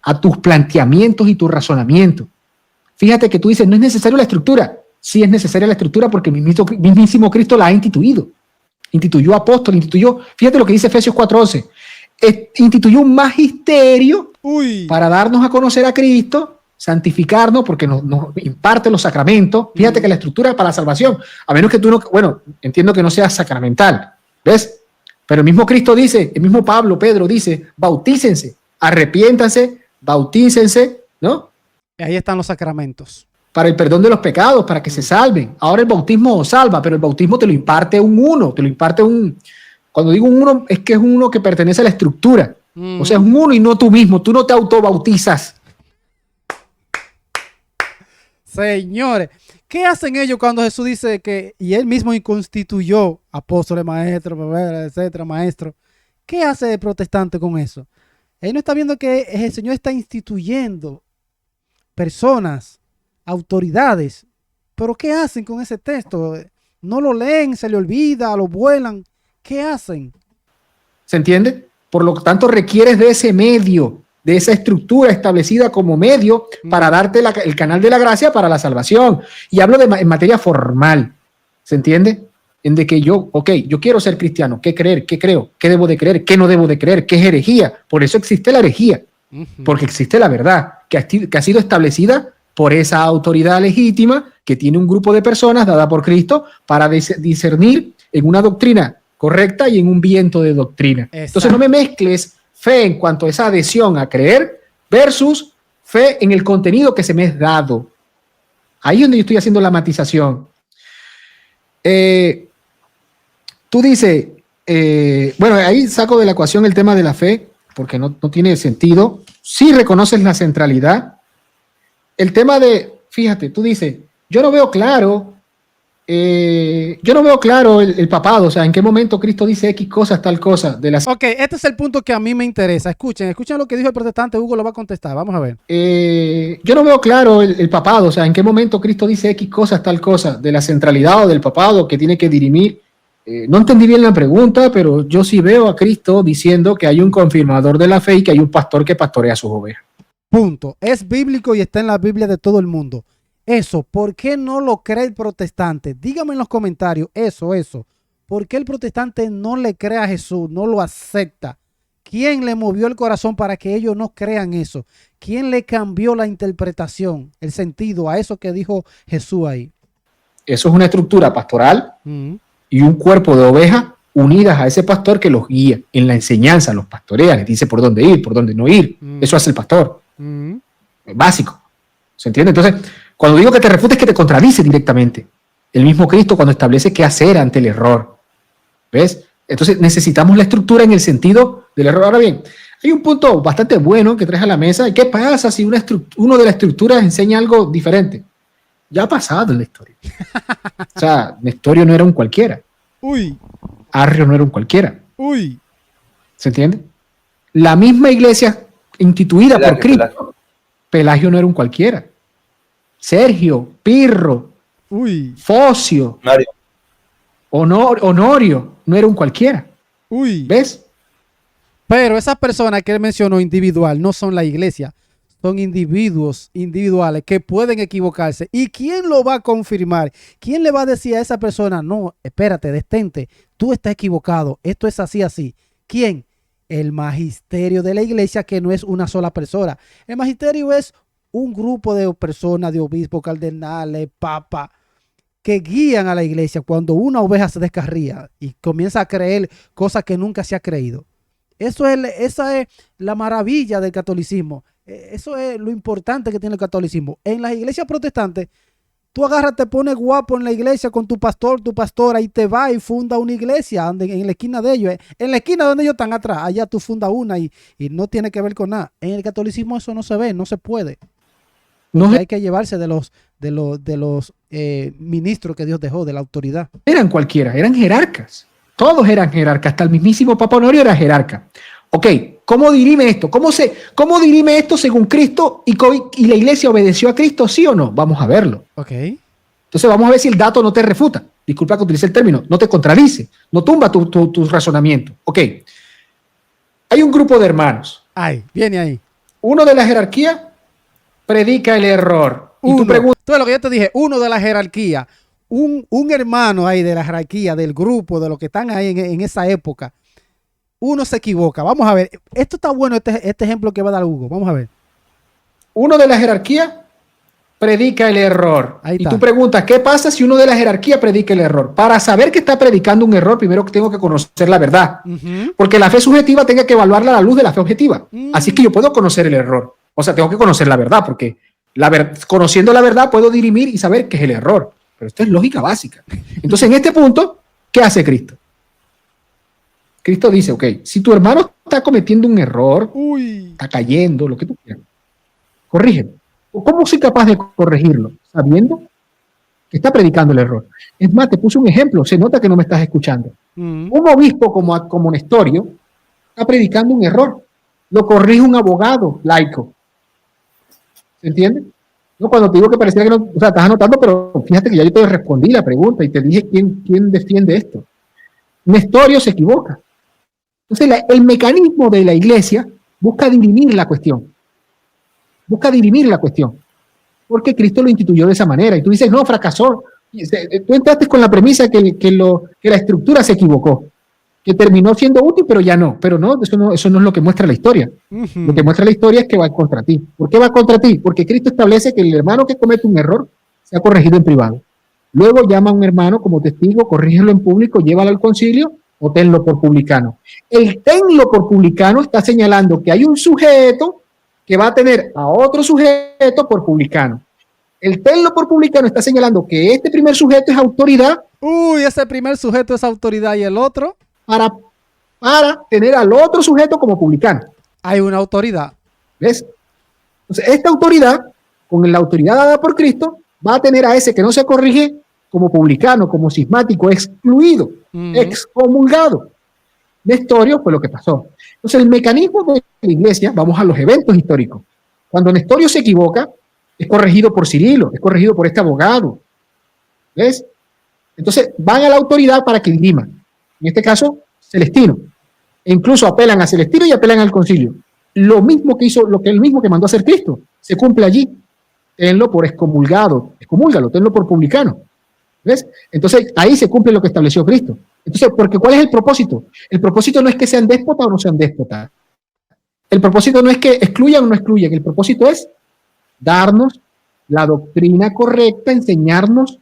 a tus planteamientos y tu razonamiento. Fíjate que tú dices, no es necesaria la estructura. Sí es necesaria la estructura porque el mismísimo Cristo la ha instituido. Instituyó apóstol, fíjate lo que dice Efesios 4:11. Instituyó un magisterio para darnos a conocer a Cristo, santificarnos porque nos imparte los sacramentos. Fíjate que la estructura para la salvación, a menos que tú entiendo que no sea sacramental, ¿ves? Pero el mismo Cristo dice, el mismo Pedro dice, bautícense, arrepiéntanse, bautícense, ¿no? Y ahí están los sacramentos. Para el perdón de los pecados, para que se salven. Ahora el bautismo os salva, pero el bautismo te lo imparte cuando digo un 1, es que es un 1 que pertenece a la estructura. O sea, es un 1 y no tú mismo. Tú no te autobautizas. Señores, ¿qué hacen ellos cuando Jesús dice que, y él mismo constituyó apóstoles, maestros, etcétera, maestros? ¿Qué hace el protestante con eso? Él no está viendo que el Señor está instituyendo personas autoridades. ¿Pero qué hacen con ese texto? ¿No lo leen, se le olvida, lo vuelan? ¿Qué hacen? ¿Se entiende? Por lo tanto, requieres de ese medio, de esa estructura establecida como medio para darte el canal de la gracia para la salvación. Y hablo en materia formal. ¿Se entiende? En de que yo quiero ser cristiano. ¿Qué creer? ¿Qué creo? ¿Qué debo de creer? ¿Qué no debo de creer? ¿Qué es herejía? Por eso existe la herejía. Porque existe la verdad que ha sido establecida por esa autoridad legítima que tiene un grupo de personas dada por Cristo para discernir en una doctrina correcta y en un viento de doctrina. Exacto. Entonces no me mezcles fe en cuanto a esa adhesión a creer versus fe en el contenido que se me es dado. Ahí es donde yo estoy haciendo la matización. Tú dices, bueno, ahí saco de la ecuación el tema de la fe, porque no tiene sentido. Sí reconoces la centralidad. El tema de, fíjate, tú dices, yo no veo claro el papado, o sea, en qué momento Cristo dice X cosas, tal cosa. Ok, este es el punto que a mí me interesa. Escuchen lo que dijo el protestante, Hugo lo va a contestar, vamos a ver. Yo no veo claro el papado, o sea, en qué momento Cristo dice X cosas, tal cosa, de la centralidad o del papado que tiene que dirimir. No entendí bien la pregunta, pero yo sí veo a Cristo diciendo que hay un confirmador de la fe y que hay un pastor que pastorea a sus ovejas. Punto. Es bíblico y está en la Biblia de todo el mundo. Eso, ¿por qué no lo cree el protestante? Dígame en los comentarios, eso. ¿Por qué el protestante no le cree a Jesús, no lo acepta? ¿Quién le movió el corazón para que ellos no crean eso? ¿Quién le cambió la interpretación, el sentido a eso que dijo Jesús ahí? Eso es una estructura pastoral y un cuerpo de ovejas unidas a ese pastor que los guía en la enseñanza, los pastorea, les dice por dónde ir, por dónde no ir. Eso hace el pastor. Básico. ¿Se entiende? Entonces, cuando digo que te refute es que te contradice directamente. El mismo Cristo cuando establece qué hacer ante el error. ¿Ves? Entonces necesitamos la estructura en el sentido del error. Ahora bien, hay un punto bastante bueno que traes a la mesa. ¿Y qué pasa si uno de las estructuras enseña algo diferente? Ya ha pasado en la historia. O sea, Nestorio no era un cualquiera. Arrio no era un cualquiera. ¿Se entiende? La misma iglesia instituida por Cristo. Pelagio no era un cualquiera. Sergio, Pirro, Focio, Honorio no era un cualquiera. ¿Ves? Pero esas personas que él mencionó individual no son la iglesia, son individuos individuales que pueden equivocarse. ¿Y quién lo va a confirmar? ¿Quién le va a decir a esa persona, no, espérate, detente, tú estás equivocado, esto es así? ¿Quién? El magisterio de la iglesia, que no es una sola persona. El magisterio es un grupo de personas, de obispos, cardenales, papas, que guían a la iglesia cuando una oveja se descarría y comienza a creer cosas que nunca se ha creído. Esa es la maravilla del catolicismo. Eso es lo importante que tiene el catolicismo. En las iglesias protestantes, tú agarras, te pones guapo en la iglesia con tu pastor, tu pastora, y te vas y funda una iglesia en la esquina de ellos. En la esquina donde ellos están atrás, allá tú fundas una y no tiene que ver con nada. En el catolicismo eso no se ve, no se puede. Hay que llevarse de los ministros que Dios dejó, de la autoridad. Eran cualquiera, eran jerarcas. Todos eran jerarcas, hasta el mismísimo Papa Honorio era jerarca. Ok, ¿cómo dirime esto? ¿Cómo dirime esto según Cristo y la iglesia obedeció a Cristo, sí o no? Vamos a verlo. Ok. Entonces vamos a ver si el dato no te refuta. Disculpa que utilice el término, no te contradice, no tumba tu razonamiento. Ok. Hay un grupo de hermanos. Viene ahí. Uno de la jerarquía predica el error. Y tú preguntas. Todo lo que yo te dije, uno de la jerarquía, un hermano ahí de la jerarquía, del grupo, de los que están ahí en esa época, uno se equivoca. Vamos a ver. Esto está bueno, este ejemplo que va a dar Hugo. Vamos a ver. Uno de la jerarquía predica el error. Y tú preguntas, ¿qué pasa si uno de la jerarquía predica el error? Para saber que está predicando un error, primero tengo que conocer la verdad. Porque la fe subjetiva tengo que evaluarla a la luz de la fe objetiva. Así que yo puedo conocer el error. O sea, tengo que conocer la verdad, porque conociendo la verdad puedo dirimir y saber qué es el error. Pero esto es lógica básica. Entonces, en este punto, ¿qué hace Cristo? Cristo dice, ok, si tu hermano está cometiendo un error, está cayendo, lo que tú quieras, corrígelo. ¿Cómo soy capaz de corregirlo? Sabiendo que está predicando el error. Es más, te puse un ejemplo, se nota que no me estás escuchando. Un obispo como Nestorio está predicando un error. Lo corrige un abogado laico. ¿Se entiende? No, cuando te digo que pareciera que no, o sea, estás anotando, pero fíjate que ya yo te respondí la pregunta y te dije quién defiende esto. Nestorio se equivoca. Entonces, el mecanismo de la iglesia busca dirimir la cuestión. Porque Cristo lo instituyó de esa manera. Y tú dices, no, fracasó. Tú entraste con la premisa que la estructura se equivocó, que terminó siendo útil, pero ya no. Pero no, eso no es lo que muestra la historia. Uh-huh. Lo que muestra la historia es que va contra ti. ¿Por qué va contra ti? Porque Cristo establece que el hermano que comete un error sea corregido en privado. Luego llama a un hermano como testigo, corrígelo en público, llévalo al concilio o tenlo por publicano. El tenlo por publicano está señalando que hay un sujeto que va a tener a otro sujeto por publicano. El tenlo por publicano está señalando que este primer sujeto es autoridad. Uy, ese primer sujeto es autoridad y el otro. Para tener al otro sujeto como publicano. Hay una autoridad. ¿Ves? Entonces, esta autoridad, con la autoridad dada por Cristo, va a tener a ese que no se corrige como publicano, como cismático, excluido, excomulgado. Nestorio fue lo que pasó. Entonces, el mecanismo de la iglesia, vamos a los eventos históricos. Cuando Nestorio se equivoca, es corregido por Cirilo, es corregido por este abogado. ¿Ves? Entonces, van a la autoridad para que diriman. En este caso, Celestino. E incluso apelan a Celestino y apelan al concilio. Lo mismo que hizo, el mismo que mandó a hacer Cristo, se cumple allí. Tenlo por excomulgado, excomúlgalo, tenlo por publicano. ¿Ves? Entonces, ahí se cumple lo que estableció Cristo. Entonces, porque ¿cuál es el propósito? El propósito no es que sean déspotas o no sean déspotas. El propósito no es que excluyan o no excluyan. El propósito es darnos la doctrina correcta, enseñarnos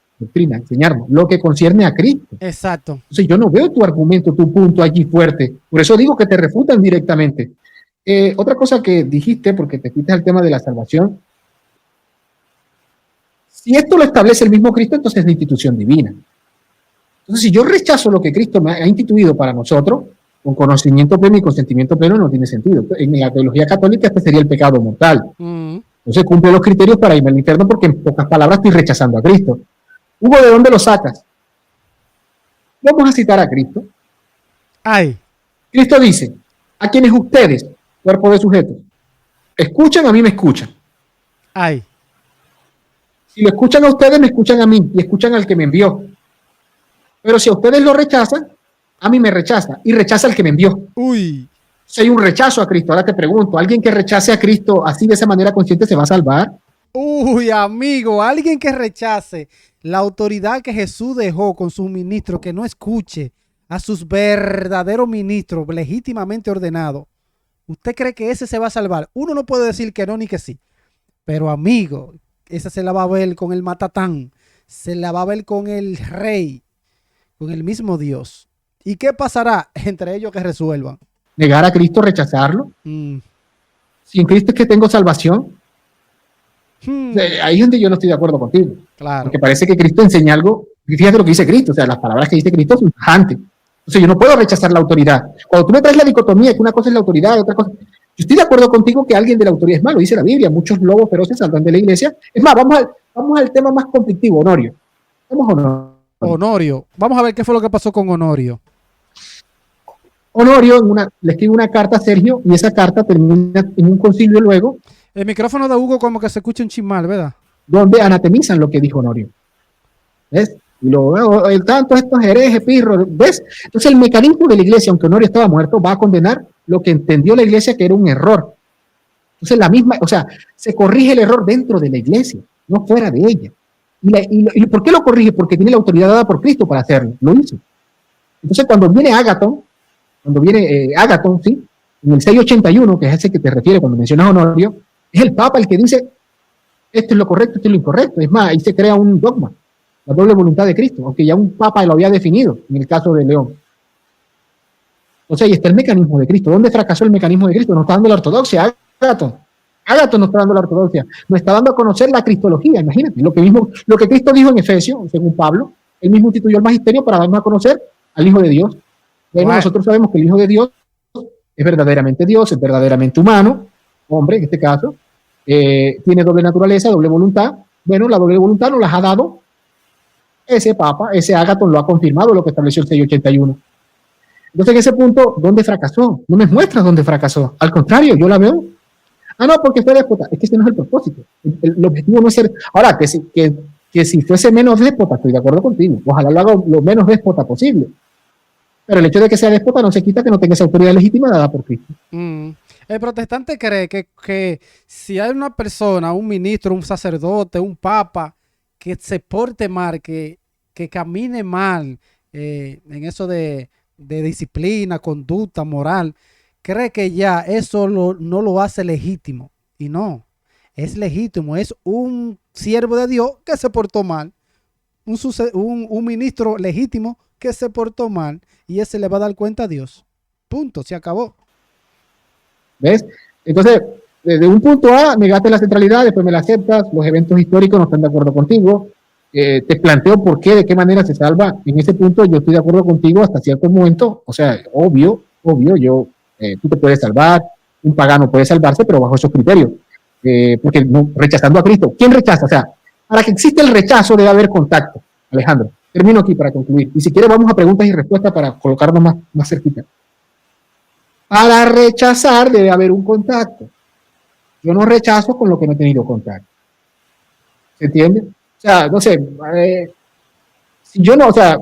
lo que concierne a Cristo. Exacto. Entonces, yo no veo tu argumento, tu punto allí fuerte. Por eso digo que te refutan directamente. Otra cosa que dijiste, porque te fuiste al tema de la salvación. Si esto lo establece el mismo Cristo, entonces es la institución divina. Entonces, si yo rechazo lo que Cristo me ha instituido para nosotros, con conocimiento pleno y consentimiento pleno, no tiene sentido. En la teología católica este sería el pecado mortal. Entonces cumple los criterios para irme al infierno porque en pocas palabras estoy rechazando a Cristo. Hugo, ¿de dónde lo sacas? Vamos a citar a Cristo. Ay. Cristo dice, a quienes ustedes, cuerpo de sujetos, escuchan, a mí me escuchan. Ay. Si lo escuchan a ustedes, me escuchan a mí y escuchan al que me envió. Pero si a ustedes lo rechazan, a mí me rechaza y rechaza al que me envió. Uy. Si hay un rechazo a Cristo, ahora te pregunto, ¿alguien que rechace a Cristo así de esa manera consciente se va a salvar? Uy, amigo, alguien que rechace la autoridad que Jesús dejó con sus ministros, que no escuche a sus verdaderos ministros legítimamente ordenados, ¿usted cree que ese se va a salvar? Uno no puede decir que no ni que sí, pero amigo, esa se la va a ver con el matatán, se la va a ver con el rey, con el mismo Dios. ¿Y qué pasará entre ellos que resuelvan? Negar a Cristo, rechazarlo. Si en Cristo es que tengo salvación. Ahí es donde yo no estoy de acuerdo contigo. Claro. Porque parece que Cristo enseña algo. Fíjate lo que dice Cristo. O sea, las palabras que dice Cristo son tajantes. Entonces yo no puedo rechazar la autoridad. Cuando tú me traes la dicotomía, que una cosa es la autoridad y otra cosa. Yo estoy de acuerdo contigo que alguien de la autoridad es malo. Dice la Biblia, muchos lobos feroces saldrán de la iglesia. Es más, vamos al tema más conflictivo, Honorio. Honorio. Vamos a ver qué fue lo que pasó con Honorio. Honorio le escribe una carta a Sergio y esa carta termina en un concilio luego. El micrófono de Hugo como que se escucha un chismal, ¿verdad? Donde anatemizan lo que dijo Honorio. ¿Ves? Y luego, tanto estos herejes, pirros, ¿ves? Entonces el mecanismo de la iglesia, aunque Honorio estaba muerto, va a condenar lo que entendió la iglesia que era un error. Entonces se corrige el error dentro de la iglesia, no fuera de ella. ¿Y por qué lo corrige? Porque tiene la autoridad dada por Cristo para hacerlo. Lo hizo. Entonces cuando viene Ágaton, ¿sí? En el 681, que es ese que te refiere cuando mencionas a Honorio, es el Papa el que dice, esto es lo correcto, esto es lo incorrecto. Es más, ahí se crea un dogma, la doble voluntad de Cristo, aunque ya un Papa lo había definido, en el caso de León. Entonces ahí está el mecanismo de Cristo. ¿Dónde fracasó el mecanismo de Cristo? Nos está dando la ortodoxia, Ágaton nos está dando la ortodoxia, nos está dando a conocer la cristología, imagínate, lo que Cristo dijo en Efesios, según Pablo, él mismo instituyó el magisterio para darnos a conocer al Hijo de Dios. Bueno, nosotros sabemos que el Hijo de Dios es verdaderamente Dios, es verdaderamente humano, hombre en este caso, tiene doble naturaleza, doble voluntad. Bueno, la doble voluntad nos las ha dado ese Papa, ese Ágaton lo ha confirmado lo que estableció el 681. Entonces en ese punto, ¿dónde fracasó? No me muestras dónde fracasó. Al contrario, yo la veo no, porque fue déspota. Es que ese no es el propósito. El objetivo no es ser... Ahora, que si fuese menos déspota, estoy de acuerdo contigo. Ojalá lo haga lo menos déspota posible. Pero el hecho de que sea déspota no se quita que no tenga esa autoridad legítima dada por Cristo. El protestante cree que si hay una persona, un ministro, un sacerdote, un papa, que se porte mal, que camine mal en eso de disciplina, conducta, moral, cree que ya eso no lo hace legítimo. Y no, es legítimo, es un siervo de Dios que se portó mal, un ministro legítimo que se portó mal, y ese le va a dar cuenta a Dios. Punto, se acabó. ¿Ves? Entonces, desde un punto A, negaste la centralidad, después me la aceptas, los eventos históricos no están de acuerdo contigo, te planteo por qué, de qué manera se salva. En ese punto yo estoy de acuerdo contigo hasta cierto momento, o sea, obvio, tú te puedes salvar, un pagano puede salvarse, pero bajo esos criterios, porque no, rechazando a Cristo. ¿Quién rechaza? O sea, para que exista el rechazo debe haber contacto. Alejandro, termino aquí para concluir. Y si quieres vamos a preguntas y respuestas para colocarnos más cerquita. Para rechazar debe haber un contacto. Yo no rechazo con lo que no he tenido contacto. ¿Se entiende? O sea, no sé, si yo no, o sea,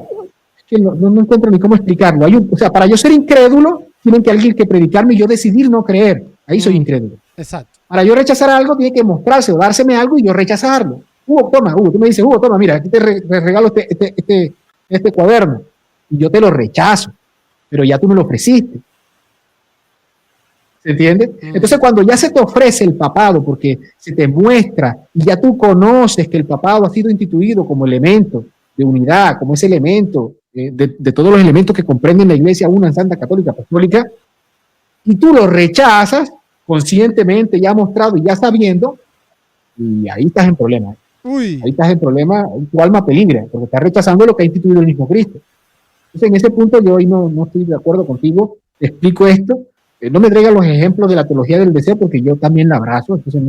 es que no encuentro ni cómo explicarlo. O sea, para yo ser incrédulo, tienen que alguien que predicarme y yo decidir no creer. Ahí soy incrédulo. Exacto. Para yo rechazar algo, tiene que mostrarse o dárseme algo y yo rechazarlo. Hugo, tú me dices, Hugo, toma, mira, aquí te regalo este cuaderno. Y yo te lo rechazo, pero ya tú me lo ofreciste. ¿Se entiende? Entonces, cuando ya se te ofrece el papado, porque se te muestra y ya tú conoces que el papado ha sido instituido como elemento de unidad, como ese elemento de todos los elementos que comprenden la Iglesia una Santa Católica Apostólica, y tú lo rechazas conscientemente, ya mostrado y ya sabiendo, y ahí estás en problema. Ahí estás en problema, tu alma peligra, porque estás rechazando lo que ha instituido el mismo Cristo. Entonces, en ese punto yo hoy no estoy de acuerdo contigo, te explico esto. No me traigan los ejemplos de la teología del deseo porque yo también la abrazo, entonces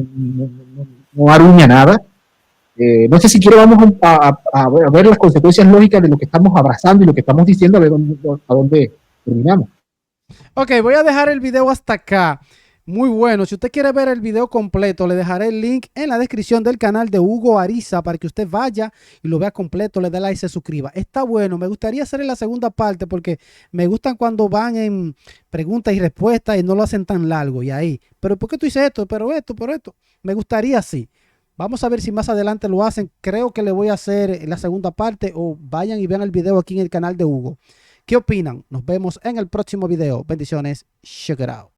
no aruña nada. No sé si quiero vamos a ver las consecuencias lógicas de lo que estamos abrazando y lo que estamos diciendo, a ver a dónde terminamos. Ok, voy a dejar el video hasta acá. Muy bueno. Si usted quiere ver el video completo, le dejaré el link en la descripción del canal de Hugo Ariza para que usted vaya y lo vea completo, le dé like y se suscriba. Está bueno. Me gustaría hacer en la segunda parte porque me gustan cuando van en preguntas y respuestas y no lo hacen tan largo. Y ahí, pero ¿por qué tú dices esto? Pero esto. Me gustaría así. Vamos a ver si más adelante lo hacen. Creo que le voy a hacer la segunda parte o vayan y vean el video aquí en el canal de Hugo. ¿Qué opinan? Nos vemos en el próximo video. Bendiciones. Check it out.